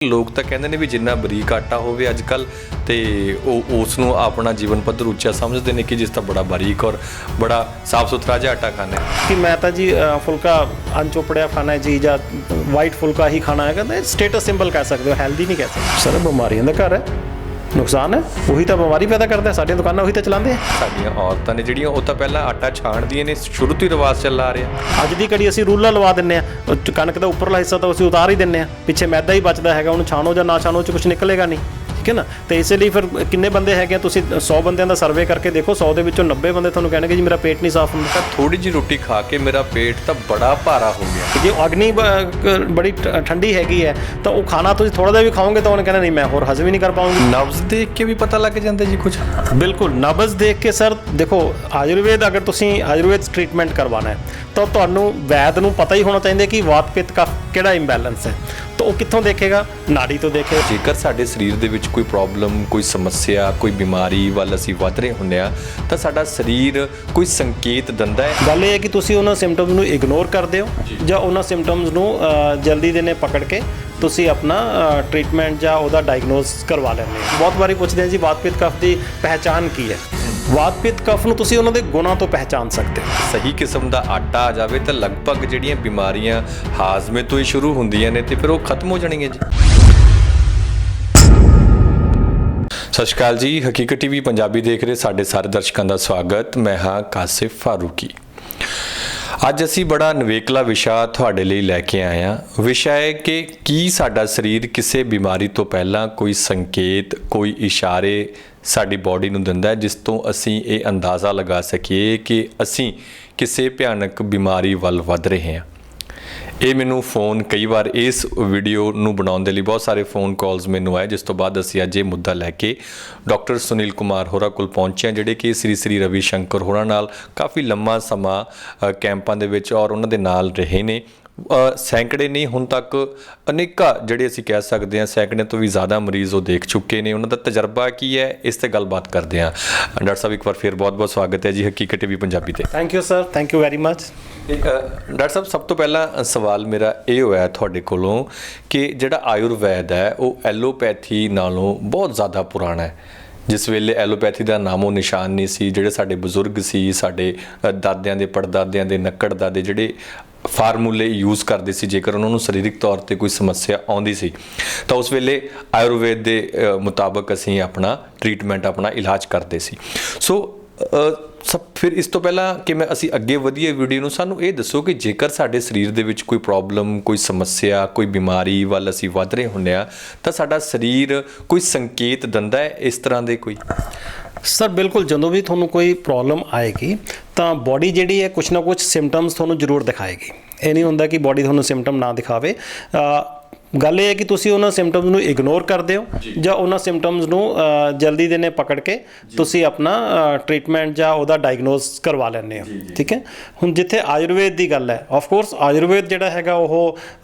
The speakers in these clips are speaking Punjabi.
ਲੋਕ ਤਾਂ ਕਹਿੰਦੇ ਨੇ ਵੀ ਜਿੰਨਾ ਬਰੀਕ ਆਟਾ ਹੋਵੇ ਅੱਜ ਕੱਲ੍ਹ ਤੇ ਉਹ ਉਸ ਨੂੰ ਆਪਣਾ ਜੀਵਨ ਪੱਧਰ ਉੱਚਾ ਸਮਝਦੇ ਨੇ ਕਿ ਜਿਸ ਤਾਂ ਬੜਾ ਬਾਰੀਕ ਔਰ ਬੜਾ ਸਾਫ ਸੁਥਰਾ ਜਿਹਾ ਆਟਾ ਖਾਣਾ ਹੈ ਕਿ ਮੈਂ ਤਾਂ ਜੀ ਫੁਲਕਾ ਅਨਚੋਪੜਿਆ ਖਾਣਾ ਹੈ ਜੀ ਜਾਂ ਵਾਈਟ ਫੁਲਕਾ ਹੀ ਖਾਣਾ ਹੈ, ਕਹਿੰਦੇ ਸਟੇਟਸ ਸਿੰਬਲ ਕਹਿ ਸਕਦੇ ਹੋ, ਹੈਲਦੀ ਨਹੀਂ ਕਹਿ ਸਕਦੇ। ਸਰ ਬਿਮਾਰੀਆਂ ਦਾ ਘਰ ਹੈ, ਨੁਕਸਾਨ ਹੈ, ਉਹੀ ਤਾਂ ਬਿਮਾਰੀ ਪੈਦਾ ਕਰਦਾ। ਸਾਡੀਆਂ ਦੁਕਾਨਾਂ ਉਹੀ ਤਾਂ ਚਲਾਉਂਦੇ ਆ। ਸਾਡੀਆਂ ਔਰਤਾਂ ਨੇ ਜਿਹੜੀਆਂ ਉਹ ਤਾਂ ਪਹਿਲਾਂ ਆਟਾ ਛਾਣਦੀਆਂ ਨੇ, ਸ਼ੁਰੂ ਤੋਂ ਹੀ ਰਿਵਾਜ਼ ਚੱਲ ਆ ਰਿਹਾ। ਅੱਜ ਦੀ ਘੜੀ ਅਸੀਂ ਰੂਲਾਂ ਲਵਾ ਦਿੰਦੇ ਆ, ਕਣਕ ਦਾ ਉੱਪਰਲਾ ਹਿੱਸਾ ਤਾਂ ਅਸੀਂ ਉਤਾਰ ਹੀ ਦਿੰਦੇ ਆ, ਪਿੱਛੇ ਮੈਦਾ ਹੀ ਬਚਦਾ ਹੈਗਾ, ਉਹਨੂੰ ਛਾਣੋ ਜਾਂ ਨਾ ਛਾਣੋ ਚ ਕੁਝ ਨਿਕਲੇਗਾ ਨਹੀਂ, ਠੀਕ ਹੈ ਨਾ। ਤੇ ਇਸੇ ਲਈ ਫਿਰ ਕਿੰਨੇ ਬੰਦੇ ਹੈਗੇ, ਤੁਸੀਂ 100 ਬੰਦਿਆਂ ਦਾ ਸਰਵੇ ਕਰਕੇ ਦੇਖੋ, 100 ਦੇ ਵਿੱਚੋਂ 90 ਬੰਦੇ ਤੁਹਾਨੂੰ ਕਹਿਣਗੇ ਜੀ ਮੇਰਾ ਪੇਟ ਨਹੀਂ ਸਾਫ਼ ਹੁੰਦਾ। ਥੋੜੀ ਜਿਹੀ ਰੋਟੀ ਖਾ ਕੇ ਮੇਰਾ ਪੇਟ ਤਾਂ ਬੜਾ ਭਾਰਾ ਹੋ ਗਿਆ। ਜੇ ਅਗਨੀ ਬੜੀ ਠੰਡੀ ਹੈਗੀ ਹੈ ਤਾਂ ਉਹ ਖਾਣਾ ਤੁਸੀਂ ਥੋੜਾ ਜਿਹਾ ਵੀ ਖਾਓਗੇ ਤਾਂ ਉਹਨੇ ਕਹਿਣਾ ਨਹੀਂ ਮੈਂ ਹੋਰ ਹਜ਼ਮ ਹੀ ਨਹੀਂ ਕਰ ਪਾਉਂਗੀ। ਨਬਜ਼ ਦੇਖ ਕੇ ਵੀ ਪਤਾ ਲੱਗ ਜਾਂਦਾ ਜੀ ਕੁਝ। ਬਿਲਕੁਲ ਨਬਜ਼ ਦੇਖ ਕੇ। ਸਰ ਦੇਖੋ ਆਯੁਰਵੇਦ, ਅਗਰ ਤੁਸੀਂ ਆਯੁਰਵੇਦ ਟ੍ਰੀਟਮੈਂਟ ਕਰਵਾਉਣਾ ਹੈ ਤਾਂ ਤੁਹਾਨੂੰ ਵੈਦ ਨੂੰ ਪਤਾ ਹੀ ਹੋਣਾ ਚਾਹੀਦਾ ਕਿ ਵਾਤ ਪਿੱਤ ਕਫ ਕਿਹੜਾ ਇੰਬੈਲੈਂਸ ਹੈ, ਤਾਂ ਉਹ ਕਿੱਥੋਂ ਦੇਖੇਗਾ? ਨਾੜੀ ਤੋਂ ਦੇਖੇਗਾ। ਜੇਕਰ ਸਾਡੇ ਸਰੀਰ ਦੇ ਵਿੱਚ ਕੋਈ ਪ੍ਰੋਬਲਮ, ਕੋਈ ਸਮੱਸਿਆ, ਕੋਈ ਬਿਮਾਰੀ ਵੱਲ ਅਸੀਂ ਵੱਧ ਰਹੇ ਹੁੰਦੇ ਆ ਤਾਂ ਸਾਡਾ ਸਰੀਰ ਕੋਈ ਸੰਕੇਤ ਦਿੰਦਾ ਹੈ। ਗੱਲ ਇਹ ਹੈ ਕਿ ਤੁਸੀਂ ਉਹਨਾਂ ਸਿੰਪਟਮਸ ਨੂੰ ਇਗਨੋਰ ਕਰਦੇ ਹੋ ਜਾਂ ਉਹਨਾਂ ਸਿੰਪਟਮਸ ਨੂੰ ਜਲਦੀ ਦੇ ਨੇ ਪਕੜ ਕੇ ਤੁਸੀਂ ਆਪਣਾ ਟ੍ਰੀਟਮੈਂਟ ਜਾਂ ਉਹਦਾ ਡਾਇਗਨੋਸ ਕਰਵਾ ਲੈਂਦੇ ਹੋ। ਬਹੁਤ ਵਾਰੀ ਪੁੱਛਦੇ ਆ ਜੀ ਵਾਤ ਪਿੱਤ ਕਫ ਦੀ ਪਹਿਚਾਣ ਕੀ ਹੈ। ਵਾਤ ਪਿੱਤ ਕਫ ਨੂੰ ਤੁਸੀਂ ਉਹਨਾਂ ਦੇ ਗੁਣਾਂ ਤੋਂ ਪਹਿਚਾਣ ਸਕਦੇ ਹੋ। ਸਹੀ ਕਿਸਮ ਦਾ ਆਟਾ ਆ ਜਾਵੇ ਤਾਂ ਲਗਭਗ ਜਿਹੜੀਆਂ ਬਿਮਾਰੀਆਂ ਹਾਜ਼ਮੇ ਤੋਂ ਹੀ ਸ਼ੁਰੂ ਹੁੰਦੀਆਂ ਨੇ ਤੇ ਫਿਰ ਉਹ ਖਤਮ ਹੋ ਜਾਣਗੀਆਂ ਜੀ। ਸਤਿ ਸ਼੍ਰੀ ਅਕਾਲ ਜੀ, ਹਕੀਕਤ ਟੀਵੀ ਪੰਜਾਬੀ ਦੇਖ ਰਹੇ ਸਾਡੇ ਸਾਰੇ ਦਰਸ਼ਕਾਂ ਦਾ ਸਵਾਗਤ। ਮੈਂ ਹਾਂ ਕਾਸਿਫ ਫਾਰੂਕੀ। ਅੱਜ ਅਸੀਂ ਬੜਾ ਨਿਵੇਕਲਾ ਵਿਸ਼ਾ ਤੁਹਾਡੇ ਲਈ ਲੈ ਕੇ ਆਏ ਹਾਂ। ਵਿਸ਼ਾ ਹੈ ਕਿ ਕੀ ਸਾਡਾ ਸਰੀਰ ਕਿਸੇ ਬਿਮਾਰੀ ਤੋਂ ਪਹਿਲਾਂ ਕੋਈ ਸੰਕੇਤ, ਕੋਈ ਇਸ਼ਾਰੇ ਸਾਡੀ ਬਾਡੀ ਨੂੰ ਦਿੰਦਾ ਹੈ ਜਿਸ ਤੋਂ ਅਸੀਂ ਇਹ ਅੰਦਾਜ਼ਾ ਲਗਾ ਸਕੀਏ ਕਿ ਅਸੀਂ ਕਿਸੇ ਭਿਆਨਕ ਬਿਮਾਰੀ ਵੱਲ ਵੱਧ ਰਹੇ ਹਾਂ। ਇਹ ਮੈਨੂੰ ਫੋਨ ਕਈ ਵਾਰ ਇਸ ਵੀਡੀਓ ਨੂੰ ਬਣਾਉਣ ਦੇ ਲਈ ਬਹੁਤ ਸਾਰੇ ਫੋਨ ਕਾਲਸ ਮੈਨੂੰ ਆਏ, ਜਿਸ ਤੋਂ ਬਾਅਦ ਅਸੀਂ ਅੱਜ ਇਹ ਮੁੱਦਾ ਲੈ ਕੇ ਡਾਕਟਰ ਸੁਨੀਲ ਕੁਮਾਰ ਹੋਰਾਂ ਕੋਲ ਪਹੁੰਚੇ ਹਾਂ, ਜਿਹੜੇ ਕਿ ਸ੍ਰੀ ਰਵੀ ਸ਼ੰਕਰ ਹੋਰਾਂ ਨਾਲ ਕਾਫੀ ਲੰਮਾ ਸਮਾਂ ਕੈਂਪਾਂ ਦੇ ਵਿੱਚ ਔਰ ਉਹਨਾਂ ਦੇ ਨਾਲ ਰਹੇ ਨੇ। ਸੈਂਕੜੇ ਨਹੀਂ, ਹੁਣ ਤੱਕ ਅਨੇਕਾਂ ਜਿਹੜੇ ਅਸੀਂ ਕਹਿ ਸਕਦੇ ਹਾਂ ਸੈਂਕੜੇ ਤੋਂ ਵੀ ਜ਼ਿਆਦਾ ਮਰੀਜ਼ ਉਹ ਦੇਖ ਚੁੱਕੇ ਨੇ। ਉਹਨਾਂ ਦਾ ਤਜਰਬਾ ਕੀ ਹੈ, ਇਸ 'ਤੇ ਗੱਲਬਾਤ ਕਰਦੇ ਹਾਂ। ਡਾਕਟਰ ਸਾਹਿਬ ਇੱਕ ਵਾਰ ਫਿਰ ਬਹੁਤ ਬਹੁਤ ਸਵਾਗਤ ਹੈ ਜੀ ਹਕੀਕਤ ਟੀਵੀ ਪੰਜਾਬੀ 'ਤੇ। Thank you sir, thank you very much. Doctor ਸਾਹਿਬ, ਸਭ ਤੋਂ ਪਹਿਲਾਂ ਸਵਾਲ ਮੇਰਾ ਇਹ ਹੋਇਆ ਤੁਹਾਡੇ ਕੋਲੋਂ ਕਿ ਜਿਹੜਾ ਆਯੁਰਵੈਦ ਹੈ ਉਹ ਐਲੋਪੈਥੀ ਨਾਲੋਂ ਬਹੁਤ ਜ਼ਿਆਦਾ ਪੁਰਾਣਾ ਹੈ। ਜਿਸ ਵੇਲੇ ਐਲੋਪੈਥੀ ਦਾ ਨਾਮੋ ਨਿਸ਼ਾਨ ਨਹੀਂ ਸੀ, ਜਿਹੜੇ ਸਾਡੇ ਬਜ਼ੁਰਗ ਸੀ, ਸਾਡੇ ਦਾਦਿਆਂ ਦੇ ਪੜਦਾਦਿਆਂ ਦੇ ਨੱਕੜ ਦਾਦੇ ਜਿਹੜੇ ਫਾਰਮੂਲੇ ਯੂਜ਼ ਕਰਦੇ ਸੀ, ਜੇਕਰ ਉਹਨਾਂ ਨੂੰ ਸਰੀਰਕ ਤੌਰ 'ਤੇ ਕੋਈ ਸਮੱਸਿਆ ਆਉਂਦੀ ਸੀ ਤਾਂ ਉਸ ਵੇਲੇ ਆਯੁਰਵੇਦ ਦੇ ਮੁਤਾਬਕ ਅਸੀਂ ਆਪਣਾ ਟ੍ਰੀਟਮੈਂਟ, ਆਪਣਾ ਇਲਾਜ ਕਰਦੇ ਸੀ। ਸੋ ਫਿਰ ਇਸ ਤੋਂ ਪਹਿਲਾਂ ਕਿ ਅਸੀਂ ਅੱਗੇ ਵਧੀਏ ਵੀਡੀਓ ਨੂੰ, ਸਾਨੂੰ ਇਹ ਦੱਸੋ ਕਿ ਜੇਕਰ ਸਾਡੇ ਸਰੀਰ ਦੇ ਵਿੱਚ ਕੋਈ ਪ੍ਰੋਬਲਮ, ਕੋਈ ਸਮੱਸਿਆ, ਕੋਈ ਬਿਮਾਰੀ ਵੱਲ ਅਸੀਂ ਵੱਧ ਰਹੇ ਹੁੰਦੇ ਹਾਂ ਤਾਂ ਸਾਡਾ ਸਰੀਰ ਕੋਈ ਸੰਕੇਤ ਦਿੰਦਾ ਹੈ ਇਸ ਤਰ੍ਹਾਂ ਦੇ ਕੋਈ? ਸਰ ਬਿਲਕੁਲ, ਜਦੋਂ ਵੀ ਤੁਹਾਨੂੰ ਕੋਈ ਪ੍ਰੋਬਲਮ ਆਏਗੀ ਤਾਂ ਬੋਡੀ ਜਿਹੜੀ ਹੈ ਕੁਛ ਨਾ ਕੁਛ ਸਿੰਪਟਮਸ ਤੁਹਾਨੂੰ ਜ਼ਰੂਰ ਦਿਖਾਏਗੀ। ਇਹ ਨਹੀਂ ਹੁੰਦਾ ਕਿ ਬੋਡੀ ਤੁਹਾਨੂੰ ਸਿੰਪਟਮ ਨਾ ਦਿਖਾਵੇ। ਗੱਲ ਇਹ ਹੈ ਕਿ ਤੁਸੀਂ ਉਹਨਾਂ ਸਿੰਪਟਮਸ ਨੂੰ ਇਗਨੋਰ ਕਰਦੇ ਹੋ ਜਾਂ ਉਹਨਾਂ ਸਿੰਪਟਮਸ ਨੂੰ ਜਲਦੀ ਦੇ ਨੇ ਪਕੜ ਕੇ ਤੁਸੀਂ ਆਪਣਾ ਟ੍ਰੀਟਮੈਂਟ ਜਾਂ ਉਹਦਾ ਡਾਇਗਨੋਸ ਕਰਵਾ ਲੈਂਦੇ ਹੋ, ਠੀਕ ਹੈ। ਹੁਣ ਜਿੱਥੇ ਆਯੁਰਵੇਦ ਦੀ ਗੱਲ ਹੈ, ਆਫ ਕੋਰਸ ਆਯੁਰਵੇਦ ਜਿਹੜਾ ਹੈਗਾ ਉਹ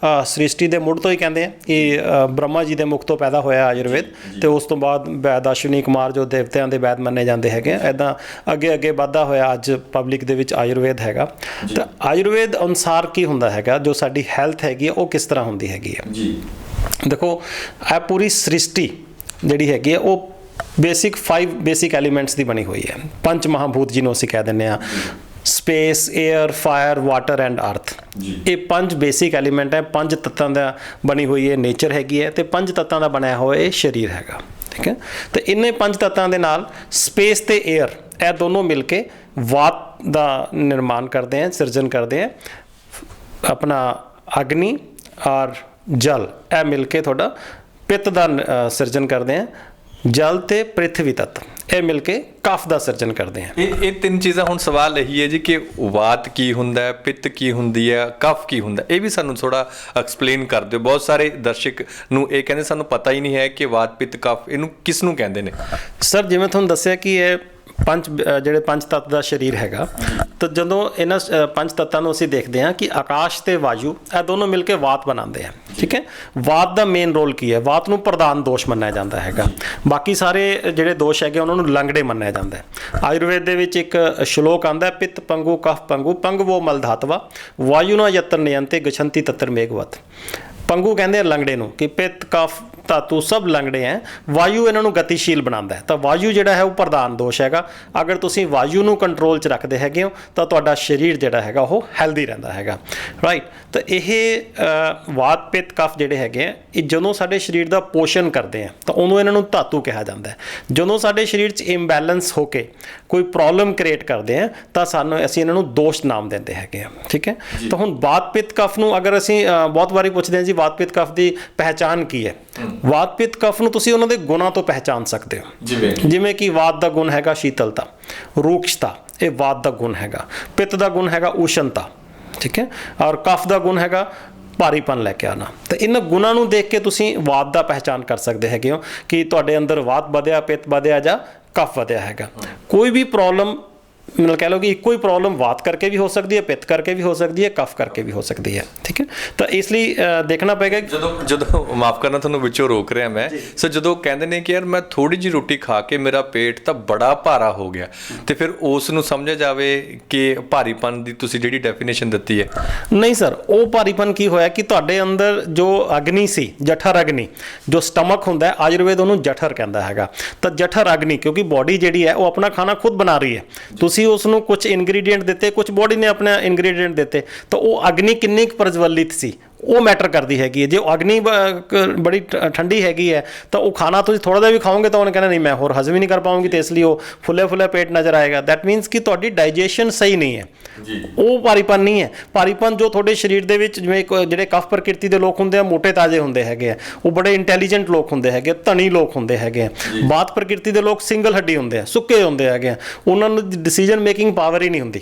ਸ੍ਰਿਸ਼ਟੀ ਦੇ ਮੁੱਢ ਤੋਂ ਹੀ ਕਹਿੰਦੇ ਆ ਕਿ ਬ੍ਰਹਮਾ ਜੀ ਦੇ ਮੁਖ ਤੋਂ ਪੈਦਾ ਹੋਇਆ ਆਯੁਰਵੇਦ, ਤੇ ਉਸ ਤੋਂ ਬਾਅਦ ਵੈਦ ਅਸ਼ਵਨੀ ਕੁਮਾਰ ਜੋ ਦੇਵਤਿਆਂ ਦੇ ਵੈਦ ਮੰਨੇ ਜਾਂਦੇ ਹੈਗੇ ਆ, ਇੱਦਾਂ ਅੱਗੇ ਅੱਗੇ ਵੱਧਦਾ ਹੋਇਆ ਅੱਜ ਪਬਲਿਕ ਦੇ ਵਿੱਚ ਆਯੁਰਵੇਦ ਹੈਗਾ। ਤਾਂ ਆਯੁਰਵੇਦ ਅਨੁਸਾਰ ਕੀ ਹੁੰਦਾ ਹੈਗਾ, ਜੋ ਸਾਡੀ ਹੈਲਥ ਹੈਗੀ ਆ ਉਹ ਕਿਸ ਤਰ੍ਹਾਂ ਹੁੰਦੀ ਹੈਗੀ ਹੈ। ਦੇਖੋ ਇਹ ਪੂਰੀ ਸ੍ਰਿਸ਼ਟੀ ਜਿਹੜੀ ਹੈਗੀ ਹੈ ਉਹ5 ਬੇਸਿਕ ਐਲੀਮੈਂਟਸ ਦੀ ਬਣੀ ਹੋਈ ਹੈ। ਪੰਜ ਮਹਾਭੂਤ ਜਿਹਨੂੰ ਅਸੀਂ ਕਹਿ ਦਿੰਦੇ ਹਾਂ, space, air, fire, water and ਅਰਥ। ਇਹ 5 ਬੇਸਿਕ ਐਲੀਮੈਂਟ ਹੈ, 5 ਤੱਤਾਂ ਦਾ ਬਣੀ ਹੋਈ ਹੈ ਨੇਚਰ ਹੈਗੀ ਹੈ, ਤੇ 5 ਤੱਤਾਂ ਦਾ ਬਣਿਆ ਹੋਇਆ ਇਹ ਸਰੀਰ ਹੈਗਾ, ਠੀਕ ਹੈ। ਤੇ ਇੰਨੇ 5 ਤੱਤਾਂ ਦੇ ਨਾਲ ਸਪੇਸ ਤੇ ਏਅਰ, ਇਹ ਦੋਨੋਂ ਮਿਲ ਕੇ ਵਾਤ ਦਾ ਨਿਰਮਾਣ ਕਰਦੇ ਹੈ, ਸਿਰਜਣ ਕਰਦੇ ਹੈ। ਆਪਣਾ ਅਗਨੀ ਔਰ ਜਲ, ਇਹ ਮਿਲ ਕੇ ਤੁਹਾਡਾ ਪਿੱਤ ਦਾ ਸਿਰਜਣ ਕਰਦੇ ਆ। ਜਲ ਤੇ ਪ੍ਰਿਥਵੀ ਤੱਤ ਇਹ ਮਿਲ ਕੇ ਕਫ ਦਾ ਸਿਰਜਣ ਕਰਦੇ ਆ। ਇਹ ਤਿੰਨ ਚੀਜ਼ਾਂ। ਹੁਣ ਸਵਾਲ ਇਹੀ ਹੈ ਜੀ ਕਿ ਵਾਤ ਕੀ ਹੁੰਦਾ ਹੈ, ਪਿੱਤ ਕੀ ਹੁੰਦੀ ਹੈ, ਕਫ ਕੀ ਹੁੰਦਾ, ਇਹ ਵੀ ਸਾਨੂੰ ਥੋੜਾ ਐਕਸਪਲੇਨ ਕਰ ਦਿਓ। ਬਹੁਤ ਸਾਰੇ ਦਰਸ਼ਕ ਨੂੰ ਇਹ ਕਹਿੰਦੇ ਸਾਨੂੰ ਪਤਾ ਹੀ ਨਹੀਂ ਹੈ ਕਿ ਵਾਤ, ਪਿੱਤ, ਕਫ ਇਹਨੂੰ ਕਿਸ ਨੂੰ ਕਹਿੰਦੇ ਨੇ। ਸਰ ਜਿਵੇਂ ਤੁਹਾਨੂੰ ਦੱਸਿਆ ਕਿ ਇਹ ਜਿਹੜੇ 5 ਤੱਤ ਦਾ ਸਰੀਰ ਹੈਗਾ, ਤਾਂ ਜਦੋਂ ਇਹਨਾਂ 5 ਤੱਤਾਂ ਨੂੰ ਅਸੀਂ ਦੇਖਦੇ ਹਾਂ ਕਿ ਆਕਾਸ਼ ਤੇ ਵਾਯੂ ਇਹ ਦੋਨੋਂ ਮਿਲ ਕੇ ਵਾਤ ਬਣਾਉਂਦੇ ਆ, ਠੀਕ ਹੈ। ਵਾਤ ਦਾ ਮੇਨ ਰੋਲ ਕੀ ਹੈ? ਵਾਤ ਨੂੰ ਪ੍ਰਧਾਨ ਦੋਸ਼ ਮੰਨਿਆ ਜਾਂਦਾ ਹੈਗਾ, ਬਾਕੀ ਸਾਰੇ ਜਿਹੜੇ ਦੋਸ਼ ਹੈਗੇ ਉਹਨਾਂ ਨੂੰ ਲੰਗੜੇ ਮੰਨਿਆ ਜਾਂਦਾ ਹੈ। ਆਯੁਰਵੇਦ ਦੇ ਵਿੱਚ ਇੱਕ ਸ਼ਲੋਕ ਆਉਂਦਾ, ਪਿੱਤ ਪੰਗੂ ਕਫ ਪੰਗੂ ਪੰਗਵੋ ਮਲ ਧਾਤਵਾ ਵਾਯੂ ਨਾ ਯਤਨ ਨਿਯੰਤੇ ਗਛੰਤੀ ਤਤਰ ਮੇਘਵਤ। ਪੰਗੂ ਕਹਿੰਦੇ ਆ ਲੰਗੜੇ ਨੂੰ ਕਿ ਪਿੱਤ ਕਫ ਧਾਤੂ ਸਭ ਲੰਗੜੇ ਹੈ, ਵਾਯੂ ਇਹਨਾਂ ਨੂੰ ਗਤੀਸ਼ੀਲ ਬਣਾਉਂਦਾ ਹੈ। ਤਾਂ ਵਾਯੂ ਜਿਹੜਾ ਹੈ ਉਹ ਪ੍ਰਧਾਨ ਦੋਸ਼ ਹੈਗਾ। ਅਗਰ ਤੁਸੀਂ ਵਾਯੂ ਨੂੰ ਕੰਟਰੋਲ 'ਚ ਰੱਖਦੇ ਹੈਗੇ ਹੋ ਤਾਂ ਤੁਹਾਡਾ ਸਰੀਰ ਜਿਹੜਾ ਹੈਗਾ ਉਹ ਹੈਲਦੀ ਰਹਿੰਦਾ ਹੈਗਾ, ਰਾਈਟ। ਤਾਂ ਇਹ ਵਾਤ ਪਿੱਤ ਕਫ ਜਿਹੜੇ ਹੈਗੇ ਆ, ਇਹ ਜਦੋਂ ਸਾਡੇ ਸਰੀਰ ਦਾ ਪੋਸ਼ਣ ਕਰਦੇ ਆ ਤਾਂ ਉਹਨੂੰ ਇਹਨਾਂ ਨੂੰ ਧਾਤੂ ਕਿਹਾ ਜਾਂਦਾ ਹੈ। ਜਦੋਂ ਸਾਡੇ ਸਰੀਰ 'ਚ ਇੰਬੈਲੈਂਸ ਹੋ ਕੇ ਕੋਈ ਪ੍ਰੋਬਲਮ ਕ੍ਰੀਏਟ ਕਰਦੇ ਆ ਤਾਂ ਅਸੀਂ ਇਹਨਾਂ ਨੂੰ ਦੋਸ਼ ਨਾਮ ਦਿੰਦੇ ਹੈਗੇ ਆ, ਠੀਕ ਹੈ। ਤਾਂ ਹੁਣ ਵਾਤ ਪਿੱਤ ਕਫ ਨੂੰ ਅਗਰ ਅਸੀਂ ਬਹੁਤ ਵਾਰੀ ਪੁੱਛਦੇ ਹਾਂ ਜੀ ਵਾਤ ਪਿੱਤ ਕਫ ਦੀ ਪਹਿਚਾਣ ਕੀ ਹੈ। ਵਾਤ ਪਿੱਤ ਕਫ ਨੂੰ ਤੁਸੀਂ ਉਹਨਾਂ ਦੇ ਗੁਣਾਂ ਤੋਂ ਪਹਿਚਾਣ ਸਕਦੇ ਹੋ, ਜਿਵੇਂ ਕਿ ਵਾਤ ਦਾ ਗੁਣ ਹੈਗਾ ਸ਼ੀਤਲਤਾ, ਰੂਖਸ਼ਤਾ, ਇਹ ਵਾਤ ਦਾ ਗੁਣ ਹੈਗਾ। ਪਿੱਤ ਦਾ ਗੁਣ ਹੈਗਾ ਊਸ਼ਨਤਾ, ਠੀਕ ਹੈ। ਔਰ ਕਫ ਦਾ ਗੁਣ ਹੈਗਾ ਭਾਰੀਪਨ ਲੈ ਕੇ ਆਉਣਾ। ਤਾਂ ਇਹਨਾਂ ਗੁਣਾਂ ਨੂੰ ਦੇਖ ਕੇ ਤੁਸੀਂ ਵਾਤ ਦਾ ਪਹਿਚਾਣ ਕਰ ਸਕਦੇ ਹੈਗੇ ਹੋ ਕਿ ਤੁਹਾਡੇ ਅੰਦਰ ਵਾਤ ਵਧਿਆ, ਪਿੱਤ ਵਧਿਆ ਜਾਂ ਕਫ ਵਧਿਆ ਹੈਗਾ। ਕੋਈ ਵੀ ਪ੍ਰੋਬਲਮ ਮਤਲਬ ਕਹਿ ਲਓ ਕਿ ਇੱਕੋ ਹੀ ਪ੍ਰੋਬਲਮ ਵਾਤ ਕਰਕੇ ਵੀ ਹੋ ਸਕਦੀ ਹੈ, ਪਿੱਤ ਕਰਕੇ ਵੀ ਹੋ ਸਕਦੀ ਹੈ, ਕਫ ਕਰਕੇ ਵੀ ਹੋ ਸਕਦੀ ਹੈ, ਠੀਕ ਹੈ। ਤਾਂ ਇਸ ਲਈ ਦੇਖਣਾ ਪਏਗਾ। ਜਦੋਂ ਮਾਫ ਕਰਨਾ ਤੁਹਾਨੂੰ ਵਿੱਚੋਂ ਰੋਕ ਰਿਹਾ ਮੈਂ, ਸੋ ਜਦੋਂ ਕਹਿੰਦੇ ਨੇ ਕਿ ਯਾਰ ਮੈਂ ਥੋੜੀ ਜਿਹੀ ਰੋਟੀ ਖਾ ਕੇ ਮੇਰਾ ਪੇਟ ਤਾਂ ਬੜਾ ਭਾਰਾ ਹੋ ਗਿਆ, ਤੇ ਫਿਰ ਉਸ ਨੂੰ ਸਮਝਿਆ ਜਾਵੇ ਕਿ ਭਾਰੀਪਨ ਦੀ ਤੁਸੀਂ ਜਿਹੜੀ ਡੈਫੀਨੇਸ਼ਨ ਦਿੱਤੀ ਹੈ। ਨਹੀਂ ਸਰ, ਉਹ ਭਾਰੀਪਨ ਕੀ ਹੋਇਆ ਕਿ ਤੁਹਾਡੇ ਅੰਦਰ ਜੋ ਅਗਨੀ ਸੀ, ਜਠਰ ਅਗਨੀ, ਜੋ ਸਟਮਕ ਹੁੰਦਾ ਹੈ, ਆਯੁਰਵੇਦ ਉਹਨੂੰ ਜਠਰ ਕਹਿੰਦਾ ਹੈਗਾ। ਤਾਂ ਜਠਰ ਅਗਨੀ, ਕਿਉਂਕਿ ਬੋਡੀ ਜਿਹੜੀ ਹੈ ਉਹ ਆਪਣਾ ਖਾਣਾ ਖੁਦ ਬਣਾ ਰਹੀ ਹੈ, ਤੁਸੀਂ ਉਸ ਨੂੰ ਕੁਝ ਇਨਗਰੀਡੀਐਂਟ ਦਿੱਤੇ, ਕੁਝ ਬੋਡੀ ਨੇ ਆਪਣੇ ਇਨਗਰੀਡੀਐਂਟ ਦਿੱਤੇ, ਤਾਂ ਉਹ ਅਗਨੀ ਕਿੰਨੀ ਕੁ ਪ੍ਰਜਵਲਿਤ ਸੀ ਉਹ ਮੈਟਰ ਕਰਦੀ ਹੈਗੀ ਹੈ। ਜੇ ਉਹ ਅਗਨੀ ਬੜੀ ਠੰਡੀ ਹੈਗੀ ਹੈ ਤਾਂ ਉਹ ਖਾਣਾ ਤੁਸੀਂ ਥੋੜ੍ਹਾ ਜਿਹਾ ਵੀ ਖਾਓਗੇ ਤਾਂ ਉਹਨੇ ਕਹਿਣਾ ਨਹੀਂ ਮੈਂ ਹੋਰ ਹਜ਼ਮ ਹੀ ਨਹੀਂ ਕਰ ਪਾਉਂਗੀ, ਤੇ ਇਸ ਲਈ ਉਹ ਫੁੱਲੇ ਫੁੱਲੇ ਪੇਟ ਨਜ਼ਰ ਆਏਗਾ। ਦੈਟ ਮੀਨਸ ਕਿ ਤੁਹਾਡੀ ਡਾਈਜੈਸ਼ਨ ਸਹੀ ਨਹੀਂ ਹੈ, ਉਹ ਭਾਰੀਪਨ ਨਹੀਂ ਹੈ। ਭਾਰੀਪਨ ਜੋ ਤੁਹਾਡੇ ਸਰੀਰ ਦੇ ਵਿੱਚ, ਜਿਵੇਂ ਜਿਹੜੇ ਕਫ ਪ੍ਰਕਿਰਤੀ ਦੇ ਲੋਕ ਹੁੰਦੇ ਆ, ਮੋਟੇ ਤਾਜ਼ੇ ਹੁੰਦੇ ਹੈਗੇ ਆ, ਉਹ ਬੜੇ ਇੰਟੈਲੀਜੈਂਟ ਲੋਕ ਹੁੰਦੇ ਹੈਗੇ, ਧਨੀ ਲੋਕ ਹੁੰਦੇ ਹੈਗੇ ਆ। ਬਾਤ ਪ੍ਰਕਿਰਤੀ ਦੇ ਲੋਕ ਸਿੰਗਲ ਹੱਡੀ ਹੁੰਦੇ ਆ, ਸੁੱਕੇ ਹੁੰਦੇ ਹੈਗੇ ਆ, ਉਹਨਾਂ ਨੂੰ ਡਿਸੀਜਨ ਮੇਕਿੰਗ ਪਾਵਰ ਹੀ ਨਹੀਂ ਹੁੰਦੀ।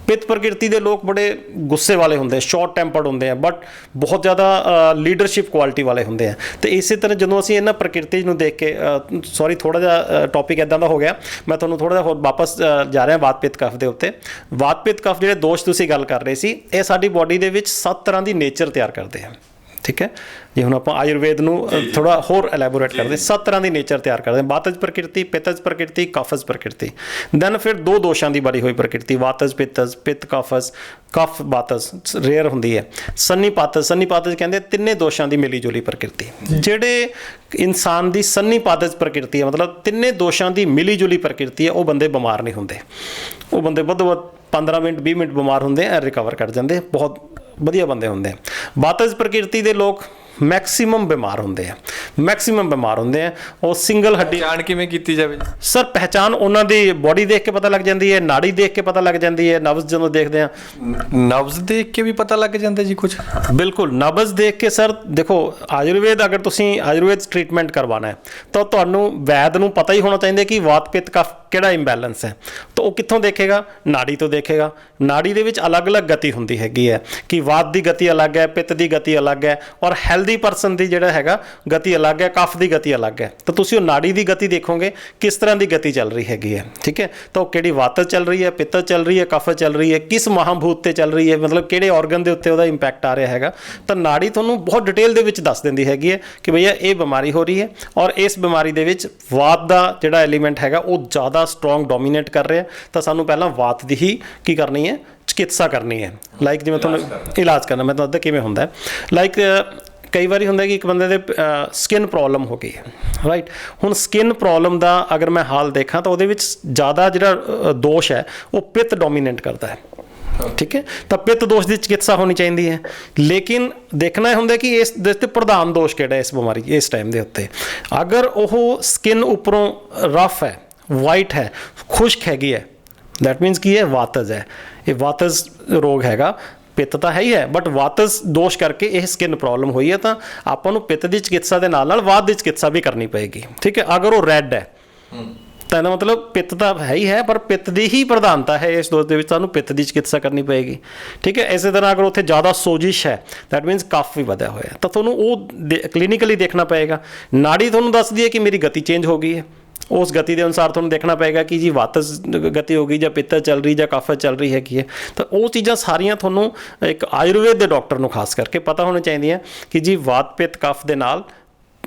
ਪਿੱਤ ਪ੍ਰਕਿਰਤੀ ਦੇ ਲੋਕ ਬੜੇ ਗੁੱਸੇ ਵਾਲੇ ਹੁੰਦੇ, ਸ਼ਾਰਟ ਟੈਂਪਰਡ ਹੁੰਦੇ ਆ, ਬਟ ਬਹੁਤ ਜ਼ਿਆਦਾ ਲੀਡਰਸ਼ਿਪ ਕੁਆਲਿਟੀ ਵਾਲੇ ਹੁੰਦੇ ਆ। ਤੇ ਇਸੇ ਤਰ੍ਹਾਂ ਜਦੋਂ ਅਸੀਂ ਇਹਨਾਂ ਪ੍ਰਕਿਰਤੀ ਨੂੰ ਦੇਖ ਕੇ ਸੌਰੀ ਥੋੜ੍ਹਾ ਜਿਹਾ ਟੌਪਿਕ ਇੱਦਾਂ ਦਾ ਹੋ ਗਿਆ, ਮੈਂ ਤੁਹਾਨੂੰ ਥੋੜ੍ਹਾ ਜਿਹਾ ਹੋਰ ਵਾਪਸ ਜਾ ਰਿਹਾ ਵਾਤ ਪਿੱਤ ਕਫ ਦੇ ਉੱਤੇ। ਵਾਤ ਪਿੱਤ ਕਫ ਜਿਹੜੇ ਦੋਸ਼ ਤੁਸੀਂ ਗੱਲ ਕਰ ਰਹੇ ਸੀ, ਇਹ ਸਾਡੀ ਬੋਡੀ ਦੇ ਵਿੱਚ 7 ਤਰ੍ਹਾਂ ਦੀ ਨੇਚਰ ਤਿਆਰ ਕਰਦੇ ਆ, ਠੀਕ ਹੈ। ਜੇ ਹੁਣ ਆਪਾਂ ਆਯੁਰਵੇਦ ਨੂੰ ਥੋੜਾ ਹੋਰ ਐਲੈਬੋਰੇਟ ਕਰਦੇ, 7 ਤਰ੍ਹਾਂ ਦੀ ਨੇਚਰ ਤਿਆਰ ਕਰਦੇ, ਵਾਤਜ ਪ੍ਰਕਿਰਤੀ, ਪਿੱਤਜ ਪ੍ਰਕਿਰਤੀ, ਕਫਜ ਪ੍ਰਕਿਰਤੀ। ਦੈਨ ਫਿਰ 2 ਦੋਸ਼ਾਂ ਦੀ ਬਣੀ ਹੋਈ ਪ੍ਰਕਿਰਤੀ, ਵਾਤਜ ਪਿੱਤਜ, ਪਿੱਤ ਕਫਜ, ਕਫ ਵਾਤਜ ਰੇਅਰ ਹੁੰਦੀ ਹੈ। ਸੰਨੀਪਾਤਜ, ਸੰਨੀਪਾਤਜ ਕਹਿੰਦੇ 3 ਦੋਸ਼ਾਂ ਦੀ ਮਿਲੀ ਜੁਲੀ ਪ੍ਰਕਿਰਤੀ। ਜਿਹੜੇ ਇਨਸਾਨ ਦੀ ਸੰਨੀਪਾਤਜ ਪ੍ਰਕਿਰਤੀ ਹੈ, ਮਤਲਬ 3 ਦੋਸ਼ਾਂ ਦੀ ਮਿਲੀ ਜੁਲੀ ਪ੍ਰਕਿਰਤੀ ਹੈ, ਉਹ ਬੰਦੇ ਬਿਮਾਰ ਨਹੀਂ ਹੁੰਦੇ। ਉਹ ਬੰਦੇ ਵੱਧ ਤੋਂ ਵੱਧ 15 ਮਿੰਟ 20 ਮਿੰਟ ਬਿਮਾਰ ਹੁੰਦੇ ਆ, ਰਿਕਵਰ ਕਰ ਜਾਂਦੇ, ਬਹੁਤ ਵਧੀਆ ਬੰਦੇ ਹੁੰਦੇ ਆ। ਵਾਤਜ ਪ੍ਰਕਿਰਤੀ ਦੇ ਲੋਕ ਮੈਕਸਿਮਮ ਬਿਮਾਰ ਹੁੰਦੇ ਆ, ਮੈਕਸਿਮਮ ਬਿਮਾਰ ਹੁੰਦੇ ਆ। ਉਹ ਸਿੰਗਲ ਹੱਡੀ ਪਹਿਚਾਣ ਕਿਵੇਂ ਕੀਤੀ ਜਾਵੇ ਸਰ? ਪਹਿਚਾਣ ਉਹਨਾਂ ਦੀ ਬੋਡੀ ਦੇਖ ਕੇ ਪਤਾ ਲੱਗ ਜਾਂਦੀ ਹੈ, ਨਾੜੀ ਦੇਖ ਕੇ ਪਤਾ ਲੱਗ ਜਾਂਦੀ ਹੈ, ਨਬਜ਼ ਜਦੋਂ ਦੇਖਦੇ ਆ, ਨਬਜ਼ ਦੇਖ ਕੇ ਵੀ ਪਤਾ ਲੱਗ ਜਾਂਦਾ ਜੀ ਕੁਝ? ਬਿਲਕੁਲ, ਨਬਜ਼ ਦੇਖ ਕੇ ਸਰ। ਦੇਖੋ ਆਯੁਰਵੇਦ, ਅਗਰ ਤੁਸੀਂ ਆਯੁਰਵੇਦ ਟ੍ਰੀਟਮੈਂਟ ਕਰਵਾਉਣਾ ਹੈ ਤਾਂ ਤੁਹਾਨੂੰ ਵੈਦ ਨੂੰ ਪਤਾ ਹੀ ਹੋਣਾ ਚਾਹੀਦਾ ਕਿ ਵਾਤ ਪਿੱਤ ਕਫ ਕਿਹੜਾ ਇੰਬੈਲੈਂਸ ਹੈ। ਤਾਂ ਉਹ ਕਿੱਥੋਂ ਦੇਖੇਗਾ? ਨਾੜੀ ਤੋਂ ਦੇਖੇਗਾ। ਨਾੜੀ ਦੇ ਵਿੱਚ ਅਲੱਗ-ਅਲੱਗ ਗਤੀ ਹੁੰਦੀ ਹੈਗੀ ਹੈ ਕਿ ਵਾਤ ਦੀ ਗਤੀ ਅਲੱਗ ਹੈ, ਪਿੱਤ ਦੀ ਗਤੀ ਅਲੱਗ ਹੈ, ਔਰ ਹੈਲਦੀ ਪਰਸਨ ਦੀ ਜਿਹੜਾ ਹੈਗਾ ਗਤੀ ਅਲੱਗ ਹੈ, ਕਫ ਦੀ ਗਤੀ ਅਲੱਗ ਹੈ। ਤਾਂ ਤੁਸੀਂ ਉਹ ਨਾੜੀ ਦੀ ਗਤੀ ਦੇਖੋਗੇ ਕਿਸ ਤਰ੍ਹਾਂ ਦੀ ਗਤੀ ਚੱਲ ਰਹੀ ਹੈਗੀ ਹੈ, ਠੀਕ ਹੈ। ਤਾਂ ਉਹ ਕਿਹੜੀ ਵਾਤਜ ਚੱਲ ਰਹੀ ਹੈ, ਪਿੱਤਜ ਚੱਲ ਰਹੀ ਹੈ, ਕਫਜ ਚੱਲ ਰਹੀ ਹੈ, ਕਿਸ ਮਹਾਭੂਤ ਤੇ ਚੱਲ ਰਹੀ ਹੈ, ਮਤਲਬ ਕਿਹੜੇ ਆਰਗਨ ਦੇ ਉੱਤੇ ਉਹਦਾ ਇੰਪੈਕਟ ਆ ਰਿਹਾ ਹੈਗਾ। ਤਾਂ ਨਾੜੀ ਤੁਹਾਨੂੰ ਬਹੁਤ ਡਿਟੇਲ ਦੇ ਵਿੱਚ ਦੱਸ ਦਿੰਦੀ ਹੈਗੀ ਹੈ ਕਿ ਭਈਆ ਇਹ ਬਿਮਾਰੀ ਹੋ ਰਹੀ ਹੈ, ਔਰ ਇਸ ਬਿਮਾਰੀ ਦੇ ਵਿੱਚ ਵਾਤ ਦਾ ਜਿਹੜਾ ਐਲੀਮੈਂਟ ਹੈਗਾ ਉਹ ਜ਼ਿਆਦਾ ਸਟਰੋਂਗ ਡੋਮੀਨੇਟ ਕਰ ਰਿਹਾ। ਤਾਂ ਸਾਨੂੰ ਪਹਿਲਾਂ ਵਾਤ ਦੀ ਹੀ ਕੀ ਕਰਨੀ ਹੈ, ਚਿਕਿਤਸਾ ਕਰਨੀ ਹੈ। ਲਾਈਕ ਜਿਵੇਂ ਤੁਹਾਨੂੰ ਇਲਾਜ ਕਰਨਾ, ਮੈਂ ਤੁਹਾਨੂੰ ਦੱਸਦਾ ਕਿਵੇਂ ਹੁੰਦਾ ਹੈ। ਲਾਈਕ ਕਈ ਵਾਰੀ ਹੁੰਦਾ ਕਿ ਇੱਕ ਬੰਦੇ ਦੇ ਸਕਿਨ ਪ੍ਰੋਬਲਮ ਹੋ ਗਈ ਹੈ, ਰਾਈਟ। ਹੁਣ ਸਕਿਨ ਪ੍ਰੋਬਲਮ ਦਾ ਅਗਰ ਮੈਂ ਹਾਲ ਦੇਖਾਂ ਤਾਂ ਉਹਦੇ ਵਿੱਚ ਜ਼ਿਆਦਾ ਜਿਹੜਾ ਦੋਸ਼ ਹੈ ਉਹ ਪਿੱਤ ਡੋਮੀਨੇਟ ਕਰਦਾ ਹੈ, ਠੀਕ ਹੈ। ਤਾਂ ਪਿੱਤ ਦੋਸ਼ ਦੀ ਚਿਕਿਤਸਾ ਹੋਣੀ ਚਾਹੀਦੀ ਹੈ, ਲੇਕਿਨ ਦੇਖਣਾ ਹੁੰਦਾ ਕਿ ਇਸ ਦੇ ਉੱਤੇ ਪ੍ਰਧਾਨ ਦੋਸ਼ ਕਿਹੜਾ ਇਸ ਬਿਮਾਰੀ ਇਸ ਟਾਈਮ ਦੇ ਉੱਤੇ। ਅਗਰ ਉਹ ਸਕਿਨ ਉੱਪਰੋਂ ਰਫ ਹੈ, ਵਾਈਟ ਹੈ, ਖੁਸ਼ਕ ਹੈਗੀ ਹੈ, ਦੈਟ ਮੀਨਸ ਕੀ ਹੈ, ਵਾਤਜ ਹੈ। ਇਹ ਵਾਤਜ ਰੋਗ ਹੈਗਾ, ਪਿੱਤ ਤਾਂ ਹੈ ਹੀ ਹੈ, ਬਟ ਵਾਤਜ ਦੋਸ਼ ਕਰਕੇ ਇਹ ਸਕਿਨ ਪ੍ਰੋਬਲਮ ਹੋਈ ਹੈ। ਤਾਂ ਆਪਾਂ ਨੂੰ ਪਿੱਤ ਦੀ ਚਿਕਿਤਸਾ ਦੇ ਨਾਲ ਨਾਲ ਵਾਤ ਦੀ ਚਿਕਿਤਸਾ ਵੀ ਕਰਨੀ ਪਏਗੀ, ਠੀਕ ਹੈ। ਅਗਰ ਉਹ ਰੈੱਡ ਹੈ ਤਾਂ ਇਹਦਾ ਮਤਲਬ ਪਿੱਤ ਤਾਂ ਹੈ ਹੀ ਹੈ, ਪਰ ਪਿੱਤ ਦੀ ਹੀ ਪ੍ਰਧਾਨਤਾ ਹੈ ਇਸ ਦੋਸ਼ ਦੇ ਵਿੱਚ, ਤੁਹਾਨੂੰ ਪਿੱਤ ਦੀ ਚਿਕਿਤਸਾ ਕਰਨੀ ਪਏਗੀ, ਠੀਕ ਹੈ। ਇਸੇ ਤਰ੍ਹਾਂ ਅਗਰ ਉੱਥੇ ਜ਼ਿਆਦਾ ਸੋਜਿਸ਼ ਹੈ, ਦੈਟ ਮੀਨਸ ਕਫ ਵੀ ਵਧਿਆ ਹੋਇਆ, ਤਾਂ ਤੁਹਾਨੂੰ ਉਹ ਕਲੀਨਿਕਲੀ ਦੇਖਣਾ ਪਏਗਾ। ਨਾੜੀ ਤੁਹਾਨੂੰ ਦੱਸਦੀ ਹੈ ਕਿ ਮੇਰੀ ਗਤੀ ਚੇਂਜ ਹੋ ਗਈ ਹੈ, ਉਸ ਗਤੀ ਦੇ ਅਨੁਸਾਰ ਤੁਹਾਨੂੰ ਦੇਖਣਾ ਪਏਗਾ ਕਿ ਜੀ ਵਾਤਜ ਗਤੀ ਹੋ ਗਈ ਜਾਂ ਪਿੱਤਜ ਚੱਲ ਰਹੀ ਜਾਂ ਕਫਜ ਚੱਲ ਰਹੀ ਹੈਗੀ ਹੈ। ਤਾਂ ਉਹ ਚੀਜ਼ਾਂ ਸਾਰੀਆਂ ਤੁਹਾਨੂੰ ਇੱਕ ਆਯੁਰਵੇਦ ਦੇ ਡਾਕਟਰ ਨੂੰ ਖਾਸ ਕਰਕੇ ਪਤਾ ਹੋਣੀ ਚਾਹੀਦੀਆਂ ਕਿ ਜੀ ਵਾਤ ਪਿੱਤ ਕਫ ਦੇ ਨਾਲ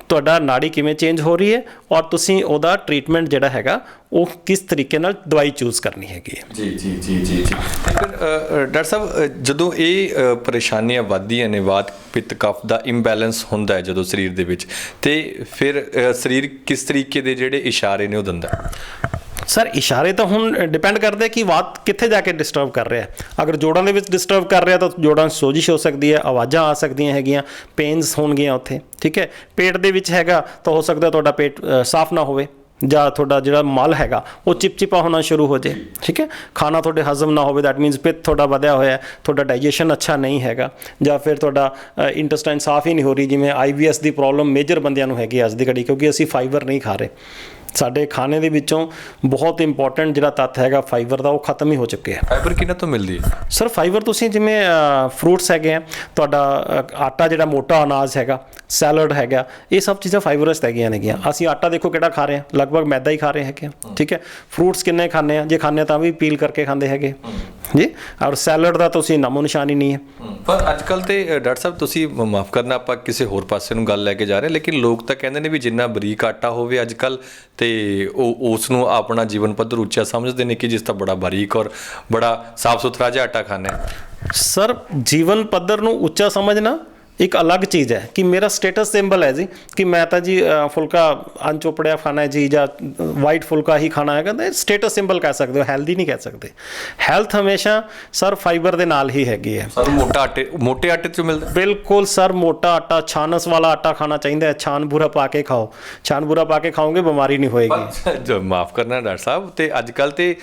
ਤੁਹਾਡਾ ਨਾੜੀ ਕਿਵੇਂ ਚੇਂਜ ਹੋ ਰਹੀ ਹੈ ਔਰ ਤੁਸੀਂ ਉਹਦਾ ਟ੍ਰੀਟਮੈਂਟ ਜਿਹੜਾ ਹੈਗਾ ਉਹ ਕਿਸ ਤਰੀਕੇ ਨਾਲ ਦਵਾਈ ਚੂਜ਼ ਕਰਨੀ ਹੈਗੀ ਹੈ। ਜੀ ਜੀ ਜੀ ਜੀ ਜੀ ਫਿਰ ਡਾਕਟਰ ਸਾਹਿਬ ਜਦੋਂ ਇਹ ਪਰੇਸ਼ਾਨੀਆਂ ਵੱਧਦੀਆਂ ਨੇ, ਵਾਤ ਪਿੱਤ ਕਫ ਦਾ ਇੰਬੈਲੈਂਸ ਹੁੰਦਾ ਹੈ ਜਦੋਂ ਸਰੀਰ ਦੇ ਵਿੱਚ, ਤੇ ਫਿਰ ਸਰੀਰ ਕਿਸ ਤਰੀਕੇ ਦੇ ਜਿਹੜੇ ਇਸ਼ਾਰੇ ਨੇ ਉਹ ਦਿੰਦਾ ਹੈ? ਸਰ ਇਸ਼ਾਰੇ ਤਾਂ ਹੁਣ ਡਿਪੈਂਡ ਕਰਦੇ ਕਿ ਵਾਤ ਕਿੱਥੇ ਜਾ ਕੇ ਡਿਸਟਰਬ ਕਰ ਰਿਹਾ। ਅਗਰ ਜੋੜਾਂ ਦੇ ਵਿੱਚ ਡਿਸਟਰਬ ਕਰ ਰਿਹਾ ਤਾਂ ਜੋੜਾਂ 'ਚ ਸੋਜਿਸ਼ ਹੋ ਸਕਦੀ ਹੈ, ਆਵਾਜ਼ਾਂ ਆ ਸਕਦੀਆਂ ਹੈਗੀਆਂ, ਪੇਨਸ ਹੋਣਗੀਆਂ ਉੱਥੇ, ਠੀਕ ਹੈ। ਪੇਟ ਦੇ ਵਿੱਚ ਹੈਗਾ ਤਾਂ ਹੋ ਸਕਦਾ ਤੁਹਾਡਾ ਪੇਟ ਸਾਫ਼ ਨਾ ਹੋਵੇ, ਜਾਂ ਤੁਹਾਡਾ ਜਿਹੜਾ ਮਲ ਹੈਗਾ ਉਹ ਚਿਪਚਿਪਾ ਹੋਣਾ ਸ਼ੁਰੂ ਹੋ ਜਾਏ, ਠੀਕ ਹੈ। ਖਾਣਾ ਤੁਹਾਡੇ ਹਜ਼ਮ ਨਾ ਹੋਵੇ, ਦੈਟ ਮੀਨਸ ਪਿੱਤ ਤੁਹਾਡਾ ਵਧਿਆ ਹੋਇਆ, ਤੁਹਾਡਾ ਡਾਈਜੈਸ਼ਨ ਅੱਛਾ ਨਹੀਂ ਹੈਗਾ, ਜਾਂ ਫਿਰ ਤੁਹਾਡਾ ਇੰਟੈਸਟਾਈਨ ਸਾਫ਼ ਹੀ ਨਹੀਂ ਹੋ ਰਹੀ, ਜਿਵੇਂ IBS ਦੀ ਪ੍ਰੋਬਲਮ ਮੇਜਰ ਬੰਦਿਆਂ ਨੂੰ ਹੈਗੀ ਅੱਜ ਦੀ ਘੜੀ, ਕਿਉਂਕਿ ਅਸੀਂ ਫਾਈਬਰ ਨਹੀਂ ਖਾ ਰਹੇ। ਸਾਡੇ ਖਾਣੇ ਦੇ ਵਿੱਚੋਂ ਬਹੁਤ ਇੰਪੋਰਟੈਂਟ ਜਿਹੜਾ ਤੱਤ ਹੈਗਾ ਫਾਈਬਰ ਦਾ ਉਹ ਖਤਮ ਹੀ ਹੋ ਚੁੱਕਿਆ ਹੈ। ਫਾਈਬਰ ਕਿਹਨਾਂ ਤੋਂ ਮਿਲਦੀ ਹੈ ਸਰ? ਫਾਈਬਰ ਤੁਸੀਂ ਜਿਵੇਂ ਫਰੂਟਸ ਹੈਗੇ ਆ, ਤੁਹਾਡਾ ਆਟਾ ਜਿਹੜਾ ਮੋਟਾ ਅਨਾਜ ਹੈਗਾ, ਸੈਲਡ ਹੈਗਾ, ਇਹ ਸਭ ਚੀਜ਼ਾਂ ਫਾਈਬਰਸ ਹੈਗੀਆਂ ਨੇਗੀਆਂ। ਅਸੀਂ ਆਟਾ ਦੇਖੋ ਕਿਹੜਾ ਖਾ ਰਹੇ ਹਾਂ, ਲਗਭਗ ਮੈਦਾ ਹੀ ਖਾ ਰਹੇ ਹੈਗੇ, ਠੀਕ ਹੈ। ਫਰੂਟਸ ਕਿੰਨੇ ਖਾਂਦੇ ਆ, ਜੇ ਖਾਂਦੇ ਤਾਂ ਵੀ ਪੀਲ ਕਰਕੇ ਖਾਂਦੇ ਹੈਗੇ ਜੀ। ਔਰ ਸੈਲਡ ਦਾ ਤੁਸੀਂ ਨਾਮੋ ਨਿਸ਼ਾਨ ਹੀ ਨਹੀਂ ਹੈ। ਪਰ ਅੱਜ ਕੱਲ੍ਹ ਤੇ ਡਾਕਟਰ ਸਾਹਿਬ ਤੁਸੀਂ ਮਾਫ ਕਰਨਾ, ਆਪਾਂ ਕਿਸੇ ਹੋਰ ਪਾਸੇ ਨੂੰ ਗੱਲ ਲੈ ਕੇ ਜਾ ਰਹੇ, ਲੇਕਿਨ ਲੋਕ ਤਾਂ ਕਹਿੰਦੇ ਨੇ ਵੀ ਜਿੰਨਾ ਬਰੀਕ ਆਟਾ ਹੋਵੇ ਅੱਜ ਕੱਲ੍ਹ, ਤੇ ਉਹ ਉਸ ਨੂੰ ਆਪਣਾ ਜੀਵਨ ਪੱਧਰ ਉੱਚਾ ਸਮਝਦੇ ਨੇ ਕਿ ਜਿਸ ਤਾਂ ਬੜਾ ਬਾਰੀਕ ਔਰ ਬੜਾ ਸਾਫ਼ ਸੁਥਰਾ ਜਿਹਾ ਆਟਾ ਖਾਣਾ ਹੈ। ਸਰ ਜੀਵਨ ਪੱਧਰ ਨੂੰ ਉੱਚਾ ਸਮਝਣਾ ਇੱਕ ਅਲੱਗ ਚੀਜ਼ ਹੈ ਕਿ ਮੇਰਾ ਸਟੇਟਸ ਸਿੰਬਲ ਹੈ ਜੀ, ਕਿ ਮੈਂ ਤਾਂ ਜੀ ਫੁਲਕਾ ਅਨਚੋਪੜਿਆ ਖਾਣਾ ਹੈ ਜੀ, ਜਾਂ ਵਾਈਟ ਫੁਲਕਾ ਹੀ ਖਾਣਾ ਹੈਗਾ, ਤਾਂ ਸਟੇਟਸ ਸਿੰਬਲ ਕਹਿ ਸਕਦੇ ਹੋ, ਹੈਲਦੀ ਨਹੀਂ ਕਹਿ ਸਕਦੇ। ਹੈਲਥ ਹਮੇਸ਼ਾ ਸਰ ਫਾਈਬਰ ਦੇ ਨਾਲ ਹੀ ਹੈਗੀ ਹੈ। ਸਰ ਮੋਟੇ ਆਟੇ 'ਚੋਂ ਮਿਲਦਾ? ਬਿਲਕੁਲ ਸਰ, ਮੋਟਾ ਆਟਾ, ਛਾਨਸ ਵਾਲਾ ਆਟਾ ਖਾਣਾ ਚਾਹੀਦਾ ਹੈ। ਛਾਨ ਬੂਰਾ ਪਾ ਕੇ ਖਾਓ, ਛਾਨ ਬੂਰਾ ਪਾ ਕੇ ਖਾਓਗੇ ਬਿਮਾਰੀ ਨਹੀਂ ਹੋਏਗੀ। ਜੋ ਮਾਫ ਕਰਨਾ ਡਾਕਟਰ ਸਾਹਿਬ, ਤੇ ਅੱਜ ਕੱਲ੍ਹ ਤੇ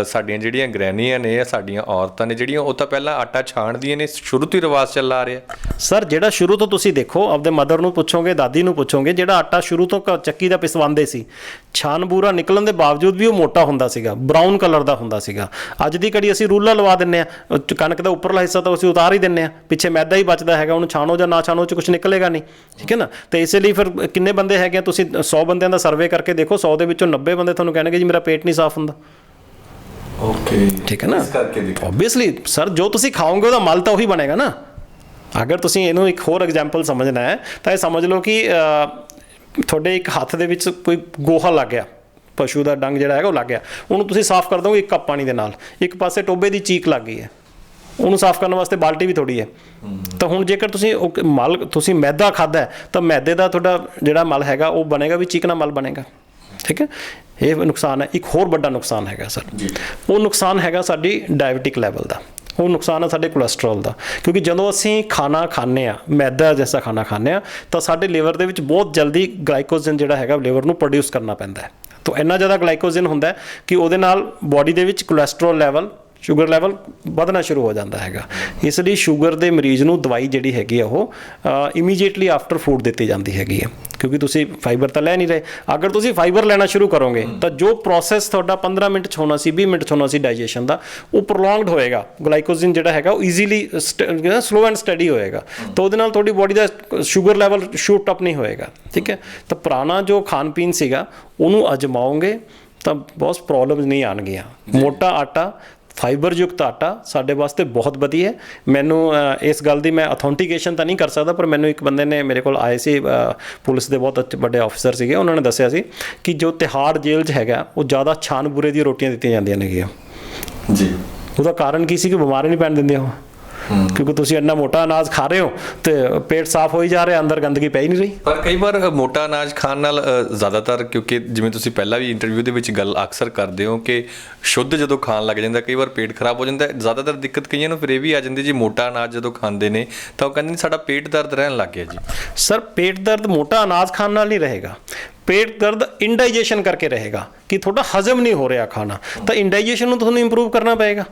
ਸਾਡੀਆਂ ਜਿਹੜੀਆਂ ਗ੍ਰਹਿਣੀਆਂ ਨੇ, ਸਾਡੀਆਂ ਔਰਤਾਂ ਨੇ ਜਿਹੜੀਆਂ, ਉਹ ਤਾਂ ਪਹਿਲਾਂ ਆਟਾ ਛਾਣਦੀਆਂ ਨੇ, ਸ਼ੁਰੂ ਤੋਂ ਹੀ ਰਿਵਾਜ਼ ਚੱਲਾ ਆ ਰਿਹਾ ਸਰ। ਜਿਹੜਾ ਸ਼ੁਰੂ ਤੋਂ ਤੁਸੀਂ ਦੇਖੋ, ਆਪਦੇ ਮਦਰ ਨੂੰ ਪੁੱਛੋਗੇ, ਦਾਦੀ ਨੂੰ ਪੁੱਛੋਗੇ, ਜਿਹੜਾ ਆਟਾ ਸ਼ੁਰੂ ਤੋਂ ਚੱਕੀ ਦਾ ਪਿਸਵਾਉਂਦੇ ਸੀ, ਛਾਨ ਬੂਰਾ ਨਿਕਲਣ ਦੇ ਬਾਵਜੂਦ ਵੀ ਉਹ ਮੋਟਾ ਹੁੰਦਾ ਸੀਗਾ, ਬਰਾਊਨ ਕਲਰ ਦਾ ਹੁੰਦਾ ਸੀਗਾ। ਅੱਜ ਦੀ ਘੜੀ ਅਸੀਂ ਰੂਲਾ ਲਵਾ ਦਿੰਦੇ ਹਾਂ, ਕਣਕ ਦਾ ਉੱਪਰਲਾ ਹਿੱਸਾ ਤਾਂ ਅਸੀਂ ਉਤਾਰ ਹੀ ਦਿੰਦੇ ਹਾਂ, ਪਿੱਛੇ ਮੈਦਾ ਹੀ ਬਚਦਾ ਹੈਗਾ, ਉਹਨੂੰ ਛਾਣੋ ਜਾਂ ਨਾ ਛਾਣੋ 'ਚ ਕੁਝ ਨਿਕਲੇਗਾ ਨਹੀਂ, ਠੀਕ ਹੈ ਨਾ। ਤੇ ਇਸੇ ਲਈ ਫਿਰ ਕਿੰਨੇ ਬੰਦੇ ਹੈਗੇ ਆ, ਤੁਸੀਂ 100 ਬੰਦਿਆਂ ਦਾ ਸਰਵੇ ਕਰਕੇ ਦੇਖੋ, 100 ਦੇ ਵਿੱਚੋਂ 90 ਬੰਦੇ ਤੁਹਾਨੂੰ ਕਹਿਣਗੇ ਜੀ ਮੇਰਾ ਪੇਟ ਨਹੀਂ ਸਾਫ਼ ਹੁੰਦਾ। ਓਕੇ, ਠੀਕ ਹੈ ਨਾ। ਇਸ ਕਰਕੇ ਦੇਖੋ ਓਬਵੀਅਸਲੀ ਸਰ, ਜੋ ਤੁਸੀਂ ਖਾਓਗੇ ਉਹਦਾ ਮਲ ਤਾਂ ਉਹੀ ਬਣੇਗਾ ਨਾ। ਅਗਰ ਤੁਸੀਂ ਇਹਨੂੰ ਇੱਕ ਹੋਰ ਐਗਜ਼ਾਮਪਲ ਸਮਝਣਾ ਹੈ ਤਾਂ ਇਹ ਸਮਝ ਲਓ ਕਿ ਤੁਹਾਡੇ ਇੱਕ ਹੱਥ ਦੇ ਵਿੱਚ ਕੋਈ ਗੋਹਾ ਲੱਗ ਗਿਆ, ਪਸ਼ੂ ਦਾ ਡੰਗ ਜਿਹੜਾ ਹੈਗਾ ਉਹ ਲੱਗ ਗਿਆ, ਉਹਨੂੰ ਤੁਸੀਂ ਸਾਫ਼ ਕਰ ਦੋਗੇ 1 ਕੱਪ ਪਾਣੀ ਦੇ ਨਾਲ, ਇੱਕ ਪਾਸੇ ਟੋਬੇ ਦੀ ਚੀਕ ਲੱਗ ਗਈ ਹੈ, ਉਹਨੂੰ ਸਾਫ਼ ਕਰਨ ਵਾਸਤੇ ਬਾਲਟੀ ਵੀ ਥੋੜੀ ਹੈ। ਤਾਂ ਹੁਣ ਜੇਕਰ ਤੁਸੀਂ ਮਲ, ਤੁਸੀਂ ਮੈਦਾ ਖਾਧਾ ਤਾਂ ਮੈਦੇ ਦਾ ਤੁਹਾਡਾ ਜਿਹੜਾ ਮਲ ਹੈਗਾ ਉਹ ਬਣੇਗਾ ਵੀ ਚੀਕਣਾ ਮਲ ਬਣੇਗਾ, ਠੀਕ ਹੈ। ਇਹ ਨੁਕਸਾਨ ਹੈ। ਇੱਕ ਹੋਰ ਵੱਡਾ ਨੁਕਸਾਨ ਹੈਗਾ ਸਰ, ਉਹ ਨੁਕਸਾਨ ਹੈਗਾ ਸਾਡੀ ਡਾਇਬਟਿਕ ਲੈਵਲ ਦਾ, ਉਹ ਨੁਕਸਾਨ ਹੈ ਸਾਡੇ ਕੋਲੈਸਟਰੋਲ ਦਾ। ਕਿਉਂਕਿ ਜਦੋਂ ਅਸੀਂ ਖਾਣਾ ਖਾਂਦੇ ਹਾਂ, ਮੈਦਾ ਜੈਸਾ ਖਾਣਾ ਖਾਂਦੇ ਹਾਂ, ਤਾਂ ਸਾਡੇ ਲਿਵਰ ਦੇ ਵਿੱਚ ਬਹੁਤ ਜਲਦੀ ਗਲਾਈਕੋਜਨ ਜਿਹੜਾ ਹੈਗਾ ਲਿਵਰ ਨੂੰ ਪ੍ਰੋਡਿਊਸ ਕਰਨਾ ਪੈਂਦਾ ਹੈ। ਤਾਂ ਇੰਨਾ ਜ਼ਿਆਦਾ ਗਲਾਈਕੋਜਨ ਹੁੰਦਾ ਕਿ ਉਹਦੇ ਨਾਲ ਬੋਡੀ ਦੇ ਵਿੱਚ ਕੋਲੈਸਟਰੋਲ ਲੈਵਲ, ਸ਼ੂਗਰ ਲੈਵਲ ਵਧਣਾ ਸ਼ੁਰੂ ਹੋ ਜਾਂਦਾ ਹੈਗਾ। ਇਸ ਲਈ ਸ਼ੂਗਰ ਦੇ ਮਰੀਜ਼ ਨੂੰ ਦਵਾਈ ਜਿਹੜੀ ਹੈਗੀ ਆ ਉਹ ਇਮੀਡੀਏਟਲੀ ਆਫਟਰ ਫੂਡ ਦਿੱਤੀ ਜਾਂਦੀ ਹੈਗੀ ਹੈ, ਕਿਉਂਕਿ ਤੁਸੀਂ ਫਾਈਬਰ ਤਾਂ ਲੈ ਨਹੀਂ ਰਹੇ। ਅਗਰ ਤੁਸੀਂ ਫਾਈਬਰ ਲੈਣਾ ਸ਼ੁਰੂ ਕਰੋਗੇ ਤਾਂ ਜੋ ਪ੍ਰੋਸੈਸ ਤੁਹਾਡਾ 15 ਮਿੰਟ 'ਚ ਹੋਣਾ ਸੀ, 20 ਮਿੰਟ 'ਚ ਹੋਣਾ ਸੀ ਡਾਈਜੈਸ਼ਨ ਦਾ, ਉਹ ਪ੍ਰੋਲੋਂਗਡ ਹੋਏਗਾ। ਗਲਾਈਕੋਜਨ ਜਿਹੜਾ ਹੈਗਾ ਉਹ ਈਜ਼ੀਲੀ ਸਲੋ ਐਂਡ ਸਟੱਡੀ ਹੋਏਗਾ, ਤਾਂ ਉਹਦੇ ਨਾਲ ਤੁਹਾਡੀ ਬੋਡੀ ਦਾ ਸ਼ੂਗਰ ਲੈਵਲ ਸ਼ੂਟ ਅਪ ਨਹੀਂ ਹੋਏਗਾ, ਠੀਕ ਹੈ। ਤਾਂ ਪੁਰਾਣਾ ਜੋ ਖਾਣ ਪੀਣ ਸੀਗਾ ਉਹਨੂੰ ਅਜਮਾਓਗੇ ਤਾਂ ਬਹੁਤ ਪ੍ਰੋਬਲਮਸ ਨਹੀਂ ਆਉਣਗੀਆਂ। ਮੋਟਾ ਆਟਾ, ਫਾਈਬਰ ਯੁਕਤ ਆਟਾ ਸਾਡੇ ਵਾਸਤੇ ਬਹੁਤ ਵਧੀਆ ਹੈ। ਮੈਨੂੰ ਇਸ ਗੱਲ ਦੀ ਮੈਂ ਅਥੈਂਟੀਕੇਸ਼ਨ ਤਾਂ ਨਹੀਂ ਕਰ ਸਕਦਾ, ਪਰ ਮੈਨੂੰ ਇੱਕ ਬੰਦੇ ਨੇ ਮੇਰੇ ਕੋਲ ਆਏ ਸੀ, ਪੁਲਿਸ ਦੇ ਬਹੁਤ ਵੱਡੇ ਆਫੀਸਰ ਸੀਗੇ, ਉਹਨਾਂ ਨੇ ਦੱਸਿਆ ਸੀ ਕਿ ਜੋ ਤਿਹਾੜ ਜੇਲ੍ਹ 'ਚ ਹੈਗਾ ਉਹ ਜ਼ਿਆਦਾ ਛਾਨ ਬੂਰੇ ਦੀਆਂ ਰੋਟੀਆਂ ਦਿੱਤੀਆਂ ਜਾਂਦੀਆਂ ਨੇਗੀਆਂ ਜੀ। ਉਹਦਾ ਕਾਰਨ ਕੀ ਸੀ ਕਿ ਬਿਮਾਰੀ ਨਹੀਂ ਪੈਣ ਦਿੰਦੇ ਉਹ, ਕਿਉਂਕਿ ਤੁਸੀਂ ਇੰਨਾ ਮੋਟਾ ਅਨਾਜ ਖਾ ਰਹੇ ਹੋ ਤੇ ਪੇਟ ਸਾਫ਼ ਹੋਈ ਜਾ ਰਿਹਾ, ਅੰਦਰ ਗੰਦਗੀ ਪੈ ਹੀ ਨਹੀਂ ਰਹੀ। ਪਰ ਕਈ ਵਾਰ ਮੋਟਾ ਅਨਾਜ ਖਾਣ ਨਾਲ ਜ਼ਿਆਦਾਤਰ, ਕਿਉਂਕਿ ਜਿਵੇਂ ਤੁਸੀਂ ਪਹਿਲਾਂ ਵੀ ਇੰਟਰਵਿਊ ਦੇ ਵਿੱਚ ਗੱਲ ਅਕਸਰ ਕਰਦੇ ਹੋ ਕਿ ਸ਼ੁੱਧ ਜਦੋਂ ਖਾਣ ਲੱਗ ਜਾਂਦਾ ਕਈ ਵਾਰ ਪੇਟ ਖਰਾਬ ਹੋ ਜਾਂਦਾ। ਜ਼ਿਆਦਾਤਰ ਦਿੱਕਤ ਕਈਆਂ ਨੂੰ ਫਿਰ ਇਹ ਵੀ ਆ ਜਾਂਦੀ ਜੀ, ਮੋਟਾ ਅਨਾਜ ਜਦੋਂ ਖਾਂਦੇ ਨੇ ਤਾਂ ਉਹ ਕਹਿੰਦੇ ਨੇ ਸਾਡਾ ਪੇਟ ਦਰਦ ਰਹਿਣ ਲੱਗ ਗਿਆ ਜੀ। ਸਰ ਪੇਟ ਦਰਦ ਮੋਟਾ ਅਨਾਜ ਖਾਣ ਨਾਲ ਨਹੀਂ ਰਹੇਗਾ, ਪੇਟ ਦਰਦ ਇੰਡਾਈਜੈਸ਼ਨ ਕਰਕੇ ਰਹੇਗਾ ਕਿ ਤੁਹਾਡਾ ਹਜ਼ਮ ਨਹੀਂ ਹੋ ਰਿਹਾ ਖਾਣਾ, ਤਾਂ ਇੰਡਾਈਜੈਸ਼ਨ ਨੂੰ ਤੁਹਾਨੂੰ ਇੰਪਰੂਵ ਕਰਨਾ ਪਏਗਾ,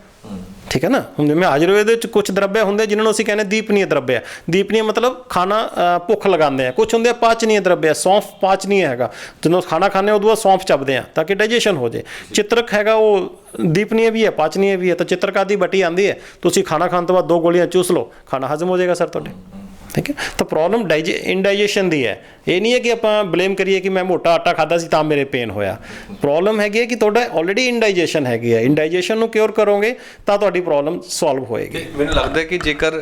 ਠੀਕ ਹੈ ਨਾ। ਹੁਣ ਜਿਵੇਂ ਆਯੁਰਵੇਦ ਵਿੱਚ ਕੁਝ ਦਰੱਬਿਆ ਹੁੰਦੇ ਜਿਹਨਾਂ ਨੂੰ ਅਸੀਂ ਕਹਿੰਦੇ ਦੀਪਨੀय ਦਰੱਬਿਆ। ਦੀਪਨੀय ਮਤਲਬ ਖਾਣਾ ਭੁੱਖ ਲਗਾਉਂਦੇ ਆ। ਕੁਝ ਹੁੰਦੇ ਆ ਪਾਚਨੀय ਦਰੱਬਿਆ, ਸੌਂਫ ਪਾਚਨੀय ਹੈਗਾ, ਜਦੋਂ ਖਾਣਾ ਖਾਂਦੇ ਉਦੋਂ ਬਾਅਦ ਸੌਂਫ ਚੱਬਦੇ ਆ ਤਾਂ ਕਿ ਡਾਈਜੈਸ਼ਨ ਹੋ ਜਾਏ। ਚਿੱਤਰਕ ਹੈਗਾ ਉਹ ਦੀਪਨੀय ਵੀ ਹੈ, ਪਾਚਨੀय ਵੀ ਹੈ। ਤਾਂ ਚਿੱਤਰਕਾਂ ਦੀ ਬੱਟੀ ਆਉਂਦੀ ਹੈ, ਤੁਸੀਂ ਖਾਣਾ ਖਾਣ ਤੋਂ ਬਾਅਦ 2 ਗੋਲੀਆਂ ਚੂਸ ਲਓ, ਖਾਣਾ ਹਜ਼ਮ ਹੋ ਜਾਏਗਾ ਸਰ ਤੁਹਾਡੇ। ਠੀਕ ਹੈ। ਤਾਂ ਪ੍ਰੋਬਲਮ ਇੰਡਾਈਜੈਸ਼ਨ ਦੀ ਹੈ। ਇਹ ਨਹੀਂ ਹੈ ਕਿ ਆਪਾਂ ਬਲੇਮ ਕਰੀਏ ਕਿ ਮੈਂ ਮੋਟਾ ਆਟਾ ਖਾਧਾ ਸੀ ਤਾਂ ਮੇਰੇ ਪੇਨ ਹੋਇਆ। ਪ੍ਰੋਬਲਮ ਹੈਗੀ ਹੈ ਕਿ ਤੁਹਾਡਾ ਆਲਰੇਡੀ ਇੰਡਾਈਜੈਸ਼ਨ ਹੈਗੀ ਹੈ। ਇੰਡਾਈਜੈਸ਼ਨ ਨੂੰ ਕਿਉਰ ਕਰੋਗੇ ਤਾਂ ਤੁਹਾਡੀ ਪ੍ਰੋਬਲਮ ਸੋਲਵ ਹੋਏਗੀ। ਮੈਨੂੰ ਲੱਗਦਾ ਕਿ ਜੇਕਰ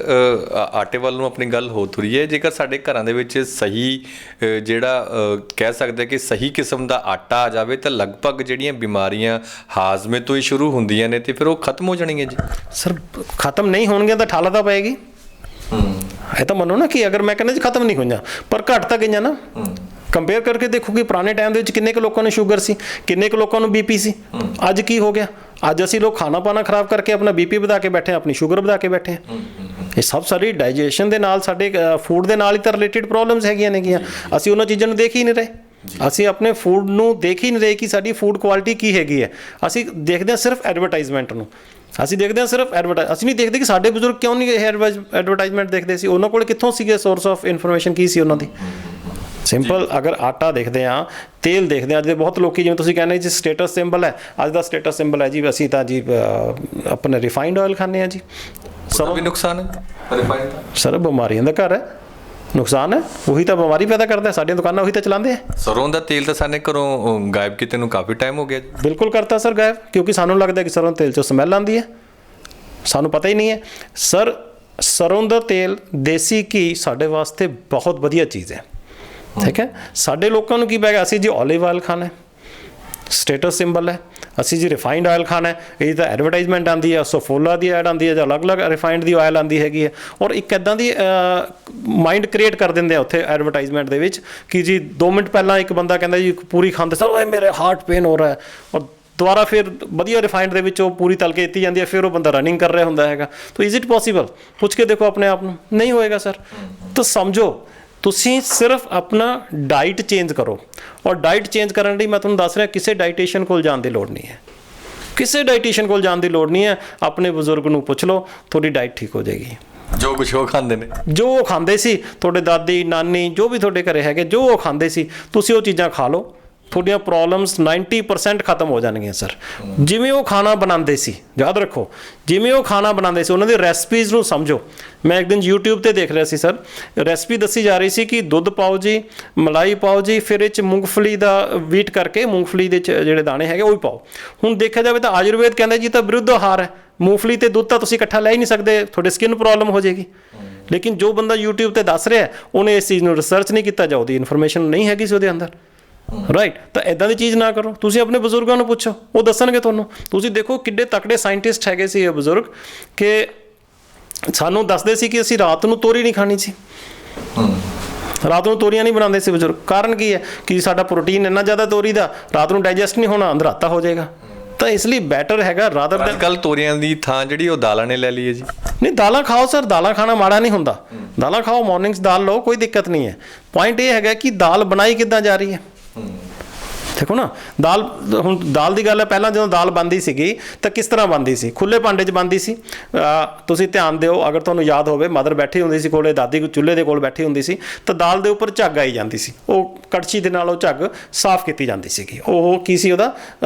ਆਟੇ ਵੱਲ ਨੂੰ ਆਪਣੀ ਗੱਲ ਹੋ ਤੁਰੀ ਹੈ, ਜੇਕਰ ਸਾਡੇ ਘਰਾਂ ਦੇ ਵਿੱਚ ਸਹੀ ਜਿਹੜਾ ਕਹਿ ਸਕਦੇ ਕਿ ਸਹੀ ਕਿਸਮ ਦਾ ਆਟਾ ਆ ਜਾਵੇ ਤਾਂ ਲਗਭਗ ਜਿਹੜੀਆਂ ਬਿਮਾਰੀਆਂ ਹਾਜ਼ਮੇ ਤੋਂ ਹੀ ਸ਼ੁਰੂ ਹੁੰਦੀਆਂ ਨੇ ਤੇ ਫਿਰ ਉਹ ਖਤਮ ਹੋ ਜਾਣਗੀਆਂ ਜੀ। ਸਰ ਖਤਮ ਨਹੀਂ ਹੋਣਗੀਆਂ ਤਾਂ ਠਾਲਾ ਤਾਂ ਪਏਗੀ। ਇਹ ਤਾਂ ਮੰਨੋ ਨਾ ਕਿ ਅਗਰ ਮੈਂ ਕਹਿੰਦਾ ਜੀ ਖਤਮ ਨਹੀਂ ਹੋਈਆਂ ਪਰ ਘੱਟ ਤਾਂ ਗਈਆਂ ਨਾ। ਕੰਪੇਅਰ ਕਰਕੇ ਦੇਖੋ ਕਿ ਪੁਰਾਣੇ ਟਾਈਮ ਦੇ ਵਿੱਚ ਕਿੰਨੇ ਕੁ ਲੋਕਾਂ ਨੂੰ ਸ਼ੂਗਰ ਸੀ, ਕਿੰਨੇ ਕੁ ਲੋਕਾਂ ਨੂੰ ਬੀਪੀ ਸੀ। ਅੱਜ ਕੀ ਹੋ ਗਿਆ? ਅੱਜ ਅਸੀਂ ਲੋਕ ਖਾਣਾ ਪਾਣਾ ਖਰਾਬ ਕਰਕੇ ਆਪਣਾ ਬੀਪੀ ਵਧਾ ਕੇ ਬੈਠੇ, ਆਪਣੀ ਸ਼ੂਗਰ ਵਧਾ ਕੇ ਬੈਠੇ। ਇਹ ਸਭ ਸਾਰੀ ਡਾਈਜੈਸ਼ਨ ਦੇ ਨਾਲ, ਸਾਡੇ ਫੂਡ ਦੇ ਨਾਲ ਹੀ ਤਾਂ ਰਿਲੇਟਿਡ ਪ੍ਰੋਬਲਮਸ ਹੈਗੀਆਂ ਨੇਗੀਆਂ। ਅਸੀਂ ਉਹਨਾਂ ਚੀਜ਼ਾਂ ਨੂੰ ਦੇਖ ਹੀ ਨਹੀਂ ਰਹੇ। ਅਸੀਂ ਆਪਣੇ ਫੂਡ ਨੂੰ ਦੇਖ ਹੀ ਨਹੀਂ ਰਹੇ ਕਿ ਸਾਡੀ ਫੂਡ ਕੁਆਲਿਟੀ ਕੀ ਹੈਗੀ ਹੈ। ਅਸੀਂ ਦੇਖਦੇ ਹਾਂ ਸਿਰਫ ਐਡਵਰਟਾਈਜ਼ਮੈਂਟ ਨੂੰ। ਅਸੀਂ ਦੇਖਦੇ ਹਾਂ ਸਿਰਫ ਅਸੀਂ ਨਹੀਂ ਦੇਖਦੇ ਕਿ ਸਾਡੇ ਬਜ਼ੁਰਗ ਕਿਉਂ ਨਹੀਂ ਇਹ ਐਡਵਰਟਾਈਜ਼ਮੈਂਟ ਦੇਖਦੇ ਸੀ। ਉਹਨਾਂ ਕੋਲ ਕਿੱਥੋਂ ਸੀਗੇ ਸੋਰਸ ਆਫ ਇਨਫੋਰਮੇਸ਼ਨ, ਕੀ ਸੀ ਉਹਨਾਂ ਦੀ। ਸਿੰਪਲ ਅਗਰ ਆਟਾ ਦੇਖਦੇ ਹਾਂ, ਤੇਲ ਦੇਖਦੇ ਹਾਂ। ਅੱਜ ਦੇ ਬਹੁਤ ਲੋਕੀ ਜਿਵੇਂ ਤੁਸੀਂ ਕਹਿੰਦੇ ਜੀ ਸਟੇਟਸ ਸਿੰਬਲ ਹੈ, ਅੱਜ ਦਾ ਸਟੇਟਸ ਸਿੰਬਲ ਹੈ ਜੀ ਅਸੀਂ ਤਾਂ ਜੀ ਆਪਣਾ ਰਿਫਾਈਨਡ ਆਇਲ ਖਾਂਦੇ ਹਾਂ ਜੀ। ਸਰੋਂ ਵੀ ਨੁਕਸਾਨ ਹੈ ਰਿਫਾਈਨਡ ਦਾ। ਸਰ ਬਿਮਾਰੀਆਂ ਦਾ ਘਰ ਹੈ, ਨੁਕਸਾਨ ਹੈ। ਉਹੀ ਤਾਂ ਬਿਮਾਰੀ ਪੈਦਾ ਕਰਦਾ। ਸਾਡੀਆਂ ਦੁਕਾਨਾਂ ਉਹੀ ਤਾਂ ਚਲਾਉਂਦੇ ਆ। ਸਰੋਂ ਦਾ ਤੇਲ ਤਾਂ ਸਾਡੇ ਘਰੋਂ ਗਾਇਬ ਕੀਤੇ ਨੂੰ ਕਾਫੀ ਟਾਈਮ ਹੋ ਗਿਆ ਜੀ। ਬਿਲਕੁਲ ਕਰਤਾ ਸਰ ਗਾਇਬ, ਕਿਉਂਕਿ ਸਾਨੂੰ ਲੱਗਦਾ ਕਿ ਸਰੋਂ ਤੇਲ 'ਚੋਂ ਸਮੈਲ ਆਉਂਦੀ ਹੈ। ਸਾਨੂੰ ਪਤਾ ਹੀ ਨਹੀਂ ਹੈ ਸਰ। ਸਰੋਂ ਦਾ ਤੇਲ, ਦੇਸੀ ਘੀ ਸਾਡੇ ਵਾਸਤੇ ਬਹੁਤ ਵਧੀਆ ਚੀਜ਼ ਹੈ। ਠੀਕ ਹੈ। ਸਾਡੇ ਲੋਕਾਂ ਨੂੰ ਕੀ ਪੈ ਗਿਆ? ਅਸੀਂ ਜੀ ਓਲੀਵ ਆਇਲ ਖਾਣਾ, ਸਟੇਟਸ ਸਿੰਬਲ ਹੈ। ਅਸੀਂ ਜੀ ਰਿਫਾਈਨਡ ਆਇਲ ਖਾਣਾ, ਇਹ ਤਾਂ ਐਡਵਰਟਾਈਜ਼ਮੈਂਟ ਆਉਂਦੀ ਹੈ, ਸੋਫੋਲਾ ਦੀ ਐਡ ਆਉਂਦੀ ਹੈ ਜਾਂ ਅਲੱਗ-ਅਲੱਗ ਰਿਫਾਈਨਡ ਦੀ ਆਇਲ ਆਉਂਦੀ ਹੈਗੀ ਹੈ। ਔਰ ਇੱਕ ਇੱਦਾਂ ਦੀ ਮਾਈਂਡ ਕ੍ਰੀਏਟ ਕਰ ਦਿੰਦੇ ਆ ਉੱਥੇ ਐਡਵਰਟਾਈਜ਼ਮੈਂਟ ਦੇ ਵਿੱਚ ਕਿ ਜੀ 2 ਮਿੰਟ ਪਹਿਲਾਂ ਇੱਕ ਬੰਦਾ ਕਹਿੰਦਾ ਜੀ ਪੂਰੀ ਖਾਂਦੇ ਸਰ ਓਏ ਮੇਰੇ ਹਾਰਟ ਪੇਨ ਹੋ ਰਿਹਾ ਹੈ, ਔਰ ਦੁਬਾਰਾ ਫਿਰ ਵਧੀਆ ਰਿਫਾਈਨਡ ਦੇ ਵਿੱਚ ਉਹ ਪੂਰੀ ਤਲ ਕੇ ਦਿੱਤੀ ਜਾਂਦੀ ਹੈ। ਫਿਰ ਉਹ ਬੰਦਾ ਰਨਿੰਗ ਕਰ ਰਿਹਾ ਹੁੰਦਾ ਹੈਗਾ। ਤਾਂ ਇਜ਼ ਇਟ ਪੋਸੀਬਲ? ਪੁੱਛ ਕੇ ਦੇਖੋ ਆਪਣੇ ਆਪ ਨੂੰ, ਨਹੀਂ ਹੋਏਗਾ ਸਰ। ਤਾਂ ਸਮਝੋ ਤੁਸੀਂ ਸਿਰਫ ਆਪਣਾ ਡਾਈਟ ਚੇਂਜ ਕਰੋ। ਔਰ ਡਾਈਟ ਚੇਂਜ ਕਰਨ ਲਈ ਮੈਂ ਤੁਹਾਨੂੰ ਦੱਸ ਰਿਹਾ ਕਿਸੇ ਡਾਈਟੀਸ਼ੀਅਨ ਕੋਲ ਜਾਣ ਦੀ ਲੋੜ ਨਹੀਂ ਹੈ। ਕਿਸੇ ਡਾਈਟੀਸ਼ੀਅਨ ਕੋਲ ਜਾਣ ਦੀ ਲੋੜ ਨਹੀਂ ਹੈ। ਆਪਣੇ ਬਜ਼ੁਰਗ ਨੂੰ ਪੁੱਛ ਲਓ, ਤੁਹਾਡੀ ਡਾਈਟ ਠੀਕ ਹੋ ਜਾਏਗੀ। ਜੋ ਕੁਛ ਉਹ ਖਾਂਦੇ ਨੇ, ਜੋ ਉਹ ਖਾਂਦੇ ਸੀ ਤੁਹਾਡੇ ਦਾਦੀ ਨਾਨੀ, ਜੋ ਵੀ ਤੁਹਾਡੇ ਘਰੇ ਹੈਗੇ, ਜੋ ਉਹ ਖਾਂਦੇ ਸੀ ਤੁਸੀਂ ਉਹ ਚੀਜ਼ਾਂ ਖਾ ਲਓ। ਤੁਹਾਡੀਆਂ ਪ੍ਰੋਬਲਮਸ 90% ਖਤਮ ਹੋ ਜਾਣਗੀਆਂ ਸਰ। ਜਿਵੇਂ ਉਹ ਖਾਣਾ ਬਣਾਉਂਦੇ ਸੀ, ਯਾਦ ਰੱਖੋ, ਜਿਵੇਂ ਉਹ ਖਾਣਾ ਬਣਾਉਂਦੇ ਸੀ ਉਹਨਾਂ ਦੀ ਰੈਸਪੀਜ਼ ਨੂੰ ਸਮਝੋ। ਮੈਂ ਇੱਕ ਦਿਨ YouTube ਤੇ ਦੇਖ ਰਿਹਾ ਸੀ ਸਰ, ਰੈਸਪੀ ਦੱਸੀ ਜਾ ਰਹੀ ਸੀ ਕਿ ਦੁੱਧ ਪਾਓ ਜੀ, ਮਲਾਈ ਪਾਓ ਜੀ, ਫਿਰ ਇਹ 'ਚ ਮੂੰਗਫਲੀ ਦਾ ਵੀਟ ਕਰਕੇ ਮੂੰਗਫਲੀ ਦੇ ਜਿਹੜੇ ਦਾਣੇ ਹੈਗੇ ਉਹ ਵੀ ਪਾਓ। ਹੁਣ ਦੇਖਿਆ ਜਾਵੇ ਤਾਂ ਆਯੁਰਵੇਦ ਕਹਿੰਦਾ ਜੀ ਤਾਂ ਵਿਰੁੱਧ ਆਹਾਰ ਹੈ। ਮੂੰਗਫਲੀ ਤੇ ਦੁੱਧ ਤਾਂ ਤੁਸੀਂ ਇਕੱਠਾ ਲੈ ਹੀ ਨਹੀਂ ਸਕਦੇ, ਤੁਹਾਡੇ ਸਕਿਨ ਪ੍ਰੋਬਲਮ ਹੋ ਜਾਏਗੀ। ਲੇਕਿਨ ਜੋ ਬੰਦਾ YouTube ਤੇ ਦੱਸ ਰਿਹਾ ਉਹਨੇ ਇਸ ਚੀਜ਼ ਨੂੰ ਰਿਸਰਚ ਨਹੀਂ ਕੀਤਾ ਜਾਂ ਉਹਦੀ ਇਨਫੋਰਮੇਸ਼ਨ ਨਹੀਂ ਹੈਗੀ ਸੀ ਉਹਦੇ ਅੰਦਰ। ਰਾਈਟ। ਤਾਂ ਇੱਦਾਂ ਦੀ ਚੀਜ਼ ਨਾ ਕਰੋ। ਤੁਸੀਂ ਆਪਣੇ ਬਜ਼ੁਰਗਾਂ ਨੂੰ ਪੁੱਛੋ, ਉਹ ਦੱਸਣਗੇ ਤੁਹਾਨੂੰ। ਤੁਸੀਂ ਦੇਖੋ ਕਿੱਡੇ ਤਕੜੇ ਸਾਇੰਟਿਸਟ ਹੈਗੇ ਸੀ ਇਹ ਬਜ਼ੁਰਗ ਕਿ ਸਾਨੂੰ ਦੱਸਦੇ ਸੀ ਕਿ ਅਸੀਂ ਰਾਤ ਨੂੰ ਤੋਰੀ ਨਹੀਂ ਖਾਣੀ ਸੀ। ਰਾਤ ਨੂੰ ਤੋਰੀਆਂ ਨਹੀਂ ਬਣਾਉਂਦੇ ਸੀ ਬਜ਼ੁਰਗ। ਕਾਰਨ ਕੀ ਹੈ ਕਿ ਸਾਡਾ ਪ੍ਰੋਟੀਨ ਇੰਨਾ ਜ਼ਿਆਦਾ ਤੋਰੀ ਦਾ, ਰਾਤ ਨੂੰ ਡਾਈਜੈਸਟ ਨਹੀਂ ਹੋਣਾ, ਅੰਧਰਾਤਾ ਹੋ ਜਾਏਗਾ। ਤਾਂ ਇਸ ਲਈ ਬੈਟਰ ਹੈਗਾ ਰਾਦਰ ਦੈਨ ਕੱਲ ਤੋਰੀਆਂ ਦੀ ਥਾਂ ਜਿਹੜੀ ਉਹ ਦਾਲਾਂ ਨੇ ਲੈ ਲਈ ਹੈ ਜੀ। ਨਹੀਂ, ਦਾਲਾਂ ਖਾਓ ਸਰ, ਦਾਲਾਂ ਖਾਣਾ ਮਾੜਾ ਨਹੀਂ ਹੁੰਦਾ। ਦਾਲਾਂ ਖਾਓ, ਮਾਰਨਿੰਗਸ ਦਾਲ ਲਓ, ਕੋਈ ਦਿੱਕਤ ਨਹੀਂ ਹੈ। ਪੁਆਇੰਟ ਇਹ ਹੈਗਾ ਕਿ ਦਾਲ ਬਣਾਈ ਕਿੱਦਾਂ ਜਾ ਰਹੀ ਹੈ। ਦੇਖੋ ਨਾ, ਦਾਲ, ਹੁਣ ਦਾਲ ਦੀ ਗੱਲ ਹੈ, ਪਹਿਲਾਂ ਜਦੋਂ ਦਾਲ ਬਣਦੀ ਸੀਗੀ ਤਾਂ ਕਿਸ ਤਰ੍ਹਾਂ ਬਣਦੀ ਸੀ? ਖੁੱਲੇ ਭਾਂਡੇ 'ਚ ਬਣਦੀ ਸੀ। ਤੁਸੀਂ ਧਿਆਨ ਦਿਓ, ਅਗਰ ਤੁਹਾਨੂੰ ਯਾਦ ਹੋਵੇ, ਮਦਰ ਬੈਠੀ ਹੁੰਦੀ ਸੀ ਕੋਲੇ, ਦਾਦੀ ਚੁੱਲ੍ਹੇ ਦੇ ਕੋਲ ਬੈਠੀ ਹੁੰਦੀ ਸੀ ਤਾਂ ਦਾਲ ਦੇ ਉੱਪਰ ਝੱਗ ਆਈ ਜਾਂਦੀ ਸੀ। ਉਹ ਕੜਛੀ ਦੇ ਨਾਲ ਉਹ ਝੱਗ ਸਾਫ਼ ਕੀਤੀ ਜਾਂਦੀ ਸੀਗੀ। ਉਹ ਕੀ ਸੀ, ਉਹਦਾ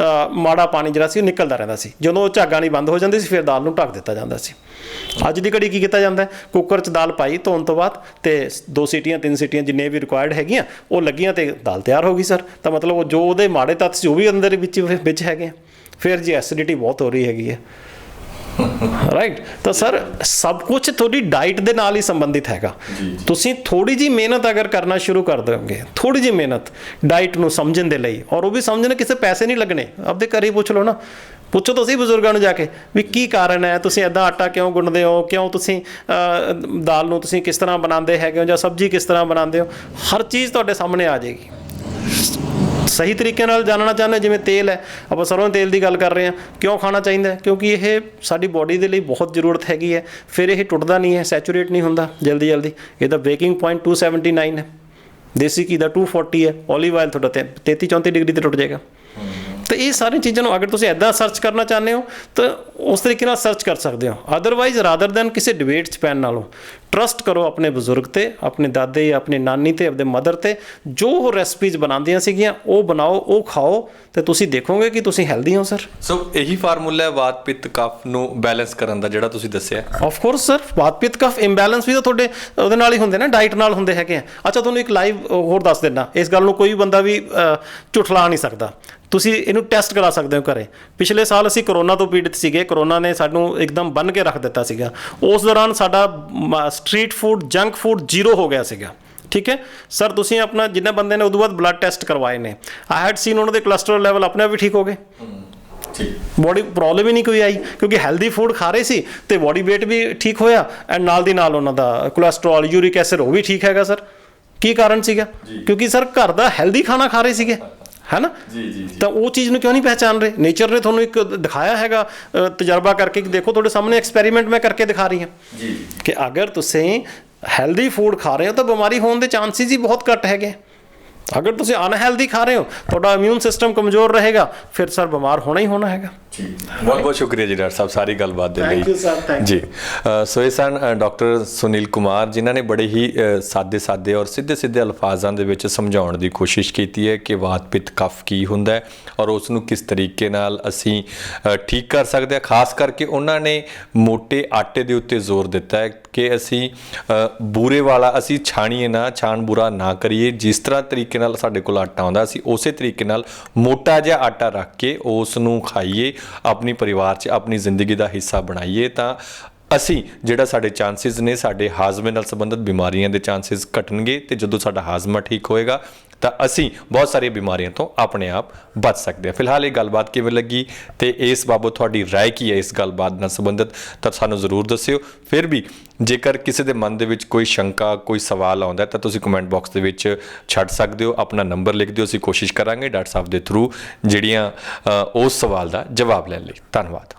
ਮਾੜਾ ਪਾਣੀ ਜਿਹੜਾ ਸੀ ਉਹ ਨਿਕਲਦਾ ਰਹਿੰਦਾ ਸੀ। ਜਦੋਂ ਉਹ ਝੱਗ ਆਉਣੀ ਬੰਦ ਹੋ ਜਾਂਦੀ ਸੀ ਫਿਰ ਦਾਲ ਨੂੰ ਢੱਕ ਦਿੱਤਾ ਜਾਂਦਾ ਸੀ। ਅੱਜ ਦੀ ਘੜੀ ਕੀ ਕੀਤਾ ਜਾਂਦਾ? ਕੁੱਕਰ 'ਚ ਦਾਲ ਪਾਈ ਧੋਣ ਤੋਂ ਬਾਅਦ ਤੇ 2 ਸੀਟੀਆਂ 3 ਸੀਟੀਆਂ ਜਿੰਨੇ ਵੀ ਰਿਕੁਆਇਰਡ ਹੈਗੀਆਂ ਉਹ ਲੱਗੀਆਂ ਤੇ ਦਾਲ ਤਿਆਰ ਹੋ ਗਈ ਸਰ। ਤਾਂ ਮਤਲਬ ਉਹ ਜੋ ਉਹਦੇ ਮਾੜੇ ਤੱਤ ਸੀ ਉਹ ਵੀ ਅੰਦਰ ਵਿੱਚ ਹੈਗੇ ਆ। ਫਿਰ ਜੀ ਐਸਿਡਿਟੀ ਬਹੁਤ ਹੋ ਰਹੀ ਹੈਗੀ ਹੈ। ਰਾਈਟ। ਤਾਂ ਸਰ ਸਭ ਕੁਝ ਤੁਹਾਡੀ ਡਾਈਟ ਦੇ ਨਾਲ ਹੀ ਸੰਬੰਧਿਤ ਹੈਗਾ। ਤੁਸੀਂ ਥੋੜੀ ਜਿਹੀ ਮਿਹਨਤ ਅਗਰ ਕਰਨਾ ਸ਼ੁਰੂ ਕਰ ਦਿਓਗੇ, ਥੋੜੀ ਜਿਹੀ ਮਿਹਨਤ ਡਾਈਟ ਨੂੰ ਸਮਝਣ ਦੇ ਲਈ, ਔਰ ਉਹ ਵੀ ਸਮਝਣਾ ਕਿਸੇ ਪੈਸੇ ਨਹੀਂ ਲੱਗਣੇ। ਆਪਦੇ ਘਰ ਹੀ ਪੁੱਛ ਲਓ ਨਾ, ਪੁੱਛੋ ਤੁਸੀਂ ਬਜ਼ੁਰਗਾਂ ਨੂੰ ਜਾ ਕੇ ਵੀ ਕੀ ਕਾਰਨ ਹੈ, ਤੁਸੀਂ ਇੱਦਾਂ ਆਟਾ ਕਿਉਂ ਗੁੰਨਦੇ ਹੋ, ਕਿਉਂ ਤੁਸੀਂ ਦਾਲ ਨੂੰ ਤੁਸੀਂ ਕਿਸ ਤਰ੍ਹਾਂ ਬਣਾਉਂਦੇ ਹੈਗੇ ਹੋ ਜਾਂ ਸਬਜ਼ੀ ਕਿਸ ਤਰ੍ਹਾਂ ਬਣਾਉਂਦੇ ਹੋ। ਹਰ ਚੀਜ਼ ਤੁਹਾਡੇ ਸਾਹਮਣੇ ਆ ਜਾਏਗੀ। ਸਹੀ ਤਰੀਕੇ ਨਾਲ ਜਾਣਨਾ ਚਾਹੁੰਦੇ, ਜਿਵੇਂ ਤੇਲ ਹੈ, ਆਪਾਂ ਸਰੋਂ ਦੇ ਤੇਲ ਦੀ ਗੱਲ ਕਰ ਰਹੇ ਹਾਂ, ਕਿਉਂ ਖਾਣਾ ਚਾਹੀਦਾ? ਕਿਉਂਕਿ ਇਹ ਸਾਡੀ ਬੋਡੀ ਦੇ ਲਈ ਬਹੁਤ ਜ਼ਰੂਰਤ ਹੈਗੀ ਹੈ। ਫਿਰ ਇਹ ਟੁੱਟਦਾ ਨਹੀਂ ਹੈ, ਸੈਚੂਰੇਟ ਨਹੀਂ ਹੁੰਦਾ ਜਲਦੀ। ਇਹਦਾ ਬ੍ਰੇਕਿੰਗ ਪੁਆਇੰਟ 279 ਹੈ। ਦੇਸੀ ਘੀ ਦਾ 240 ਹੈ। ਓਲੀਵ ਆਇਲ ਤੁਹਾਡਾ 33-34 ਡਿਗਰੀ 'ਤੇ ਟੁੱਟ ਜਾਏਗਾ। ਤਾਂ ਇਹ ਸਾਰੀਆਂ ਚੀਜ਼ਾਂ ਨੂੰ ਅਗਰ ਤੁਸੀਂ ਇੱਦਾਂ ਸਰਚ ਕਰਨਾ ਚਾਹੁੰਦੇ ਹੋ ਤਾਂ ਉਸ ਤਰੀਕੇ ਨਾਲ ਸਰਚ ਕਰ ਸਕਦੇ ਹੋ। ਅਦਰਵਾਈਜ਼ ਰਾਦਰ ਦੈਨ ਕਿਸੇ ਡਿਬੇਟ 'ਚ ਪੈਣ ਨਾਲੋਂ ਟਰਸਟ ਕਰੋ ਆਪਣੇ ਬਜ਼ੁਰਗ ਤੇ, ਆਪਣੇ ਦਾਦੇ ਜਾਂ ਆਪਣੀ ਨਾਨੀ ਤੇ, ਆਪਣੇ ਮਦਰ ਤੇ। ਜੋ ਉਹ ਰੈਸਪੀਜ਼ ਬਣਾਉਂਦੀਆਂ ਸੀਗੀਆਂ ਉਹ ਬਣਾਓ, ਉਹ ਖਾਓ, ਤੇ ਤੁਸੀਂ ਦੇਖੋਗੇ ਕਿ ਤੁਸੀਂ ਹੈਲਦੀ ਹੋ ਸਰ। ਸੋ ਇਹੀ ਫਾਰਮੂਲਾ ਹੈ ਵਾਤ ਪਿੱਤ ਕਫ ਨੂੰ ਬੈਲੈਂਸ ਕਰਨ ਦਾ ਜਿਹੜਾ ਤੁਸੀਂ ਦੱਸਿਆ। ਆਫ ਕੋਰਸ ਸਰ, ਵਾਤ ਪਿੱਤ ਕਫ ਇੰਬੈਲੈਂਸ ਵੀ ਤਾਂ ਤੁਹਾਡੇ ਉਹਦੇ ਨਾਲ ਹੀ ਹੁੰਦੇ ਨਾ, ਡਾਈਟ ਨਾਲ ਹੁੰਦੇ ਹੈਗੇ ਆ। ਅੱਛਾ, ਤੁਹਾਨੂੰ ਇੱਕ ਲਾਈਵ ਹੋਰ ਦੱਸ ਦਿੰਦਾ, ਇਸ ਗੱਲ ਨੂੰ ਕੋਈ ਬੰਦਾ ਵੀ ਝੁਠਲਾ ਨਹੀਂ ਸਕਦਾ। ਤੁਸੀਂ ਇਹਨੂੰ ਟੈਸਟ ਕਰਾ ਸਕਦੇ ਹੋ ਘਰੇ। ਪਿਛਲੇ ਸਾਲ ਅਸੀਂ ਕਰੋਨਾ ਤੋਂ ਪੀੜਿਤ ਸੀਗੇ, ਕਰੋਨਾ ਨੇ ਸਾਨੂੰ ਇੱਕਦਮ ਬੰਨ੍ਹ ਕੇ ਰੱਖ ਦਿੱਤਾ ਸੀਗਾ। ਉਸ ਦੌਰਾਨ ਸਾਡਾ ਸਟਰੀਟ ਫੂਡ, ਜੰਕ ਫੂਡ 0 ਹੋ ਗਿਆ ਸੀਗਾ। ਠੀਕ ਹੈ ਸਰ, ਤੁਸੀਂ ਆਪਣਾ ਜਿੰਨੇ ਬੰਦੇ ਨੇ ਉਦੋਂ ਬਾਅਦ ਬਲੱਡ ਟੈਸਟ ਕਰਵਾਏ ਨੇ, ਆਈ ਹੈਡ ਸੀਨ ਉਹਨਾਂ ਦੇ ਕੋਲੈਸਟਰੋਲ ਲੈਵਲ ਆਪਣੇ ਆਪ ਵੀ ਠੀਕ ਹੋ ਗਏ। ਬੋਡੀ ਪ੍ਰੋਬਲਮ ਹੀ ਨਹੀਂ ਕੋਈ ਆਈ, ਕਿਉਂਕਿ ਹੈਲਦੀ ਫੂਡ ਖਾ ਰਹੇ ਸੀ ਤੇ ਬੋਡੀ weight ਵੀ ਠੀਕ ਹੋਇਆ, ਐਂਡ ਨਾਲ ਦੀ ਨਾਲ ਉਹਨਾਂ ਦਾ ਕੋਲੈਸਟਰੋਲ, ਯੂਰਿਕ ਐਸਿਡ ਉਹ ਵੀ ਠੀਕ ਹੈਗਾ ਸਰ। ਕੀ ਕਾਰਨ ਸੀਗਾ? ਕਿਉਂਕਿ ਸਰ ਘਰ ਦਾ ਹੈਲਦੀ ਖਾਣਾ ਖਾ ਰਹੇ ਸੀਗੇ, ਹੈ ਨਾ। ਤਾਂ ਉਹ ਚੀਜ਼ ਨੂੰ ਕਿਉਂ ਨਹੀਂ ਪਹਿਚਾਨ ਰਹੇ? ਨੇਚਰ ਨੇ ਤੁਹਾਨੂੰ ਇੱਕ ਦਿਖਾਇਆ ਹੈਗਾ ਤਜਰਬਾ ਕਰਕੇ, ਕਿ ਦੇਖੋ ਤੁਹਾਡੇ ਸਾਹਮਣੇ ਐਕਸਪੈਰੀਮੈਂਟ ਮੈਂ ਕਰਕੇ ਦਿਖਾ ਰਹੀ ਹਾਂ ਕਿ ਅਗਰ ਤੁਸੀਂ ਹੈਲਦੀ ਫੂਡ ਖਾ ਰਹੇ ਹੋ ਤਾਂ ਬਿਮਾਰੀ ਹੋਣ ਦੇ ਚਾਂਸਿਸ ਹੀ ਬਹੁਤ ਘੱਟ ਹੈਗੇ। ਅਗਰ ਤੁਸੀਂ ਅਨਹੈਲਦੀ ਖਾ ਰਹੇ ਹੋ, ਤੁਹਾਡਾ ਇਮਿਊਨ ਸਿਸਟਮ ਕਮਜ਼ੋਰ ਰਹੇਗਾ, ਫਿਰ ਸਰ ਬਿਮਾਰ ਹੋਣਾ ਹੀ ਹੋਣਾ ਹੈਗਾ। ਬਹੁਤ ਬਹੁਤ ਸ਼ੁਕਰੀਆ ਜੀ ਡਾਕਟਰ ਸਾਹਿਬ ਸਾਰੀ ਗੱਲਬਾਤ ਦੇ ਲਈ। ਥੈਂਕ ਯੂ ਸਰ, ਥੈਂਕ ਜੀ। ਸੋ ਇਹ ਸਨ ਡਾਕਟਰ ਸੁਨੀਲ ਕੁਮਾਰ, ਜਿਨ੍ਹਾਂ ਨੇ ਬੜੇ ਹੀ ਸਾਦੇ ਔਰ ਸਿੱਧੇ ਅਲਫਾਜ਼ਾਂ ਦੇ ਵਿੱਚ ਸਮਝਾਉਣ ਦੀ ਕੋਸ਼ਿਸ਼ ਕੀਤੀ ਹੈ ਕਿ ਵਾਤ ਪਿੱਤ ਕਫ ਕੀ ਹੁੰਦਾ ਹੈ ਔਰ ਉਸ ਨੂੰ ਕਿਸ ਤਰੀਕੇ ਨਾਲ ਅਸੀਂ ਠੀਕ ਕਰ ਸਕਦੇ ਹਾਂ। ਖਾਸ ਕਰਕੇ ਉਹਨਾਂ ਨੇ ਮੋਟੇ ਆਟੇ ਦੇ ਉੱਤੇ ਜ਼ੋਰ ਦਿੱਤਾ ਹੈ ਕਿ ਅਸੀਂ ਬੂਰੇ ਵਾਲਾ ਅਸੀਂ ਛਾਣੀਏ ਨਾ, ਛਾਣ ਬੁਰਾ ਨਾ ਕਰੀਏ। ਜਿਸ ਤਰ੍ਹਾਂ ਤਰੀਕੇ ਨਾਲ ਸਾਡੇ ਕੋਲ ਆਟਾ ਆਉਂਦਾ, ਅਸੀਂ ਉਸੇ ਤਰੀਕੇ ਨਾਲ ਮੋਟਾ ਜਿਹਾ ਆਟਾ ਰੱਖ ਕੇ ਉਸ ਨੂੰ ਖਾਈਏ, ਆਪਣੀ ਪਰਿਵਾਰ 'ਚ ਆਪਣੀ ਜ਼ਿੰਦਗੀ ਦਾ ਹਿੱਸਾ ਬਣਾਈਏ। ਤਾਂ ਅਸੀਂ ਜਿਹੜਾ ਸਾਡੇ ਚਾਂਸਿਸ ਨੇ, ਸਾਡੇ ਹਾਜ਼ਮੇ ਨਾਲ ਸੰਬੰਧਿਤ ਬਿਮਾਰੀਆਂ ਦੇ ਚਾਂਸਿਸ ਘਟਣਗੇ, ਤੇ ਜਦੋਂ ਸਾਡਾ ਹਾਜ਼ਮਾ ਠੀਕ ਹੋਏਗਾ ਤਾਂ ਅਸੀਂ ਬਹੁਤ ਸਾਰੀਆਂ ਬਿਮਾਰੀਆਂ ਤੋਂ ਆਪਣੇ ਆਪ ਬਚ ਸਕਦੇ ਹਾਂ। ਫਿਲਹਾਲ ਇਹ ਗੱਲਬਾਤ ਕਿਵੇਂ ਲੱਗੀ ਤੇ ਇਸ ਬਾਬਤ ਤੁਹਾਡੀ ਰਾਏ ਕੀ ਹੈ ਇਸ ਗੱਲਬਾਤ ਨਾਲ ਸੰਬੰਧਿਤ, ਤਾਂ ਸਾਨੂੰ ਜ਼ਰੂਰ ਦੱਸਿਓ। ਫਿਰ ਵੀ ਜੇਕਰ ਕਿਸੇ ਦੇ ਮਨ ਦੇ ਵਿੱਚ ਕੋਈ ਸ਼ੰਕਾ, ਕੋਈ ਸਵਾਲ ਆਉਂਦਾ ਤਾਂ ਤੁਸੀਂ ਕਮੈਂਟ ਬਾਕਸ ਦੇ ਵਿੱਚ ਛੱਡ ਸਕਦੇ ਹੋ, ਆਪਣਾ ਨੰਬਰ ਲਿਖ ਦਿਓ। ਅਸੀਂ ਕੋਸ਼ਿਸ਼ ਕਰਾਂਗੇ ਡਾਕਟਰ ਸਾਹਿਬ ਦੇ ਥਰੂ ਜਿਹੜੀਆਂ ਉਸ ਸਵਾਲ ਦਾ ਜਵਾਬ ਲੈਣ ਲਈ। ਧੰਨਵਾਦ।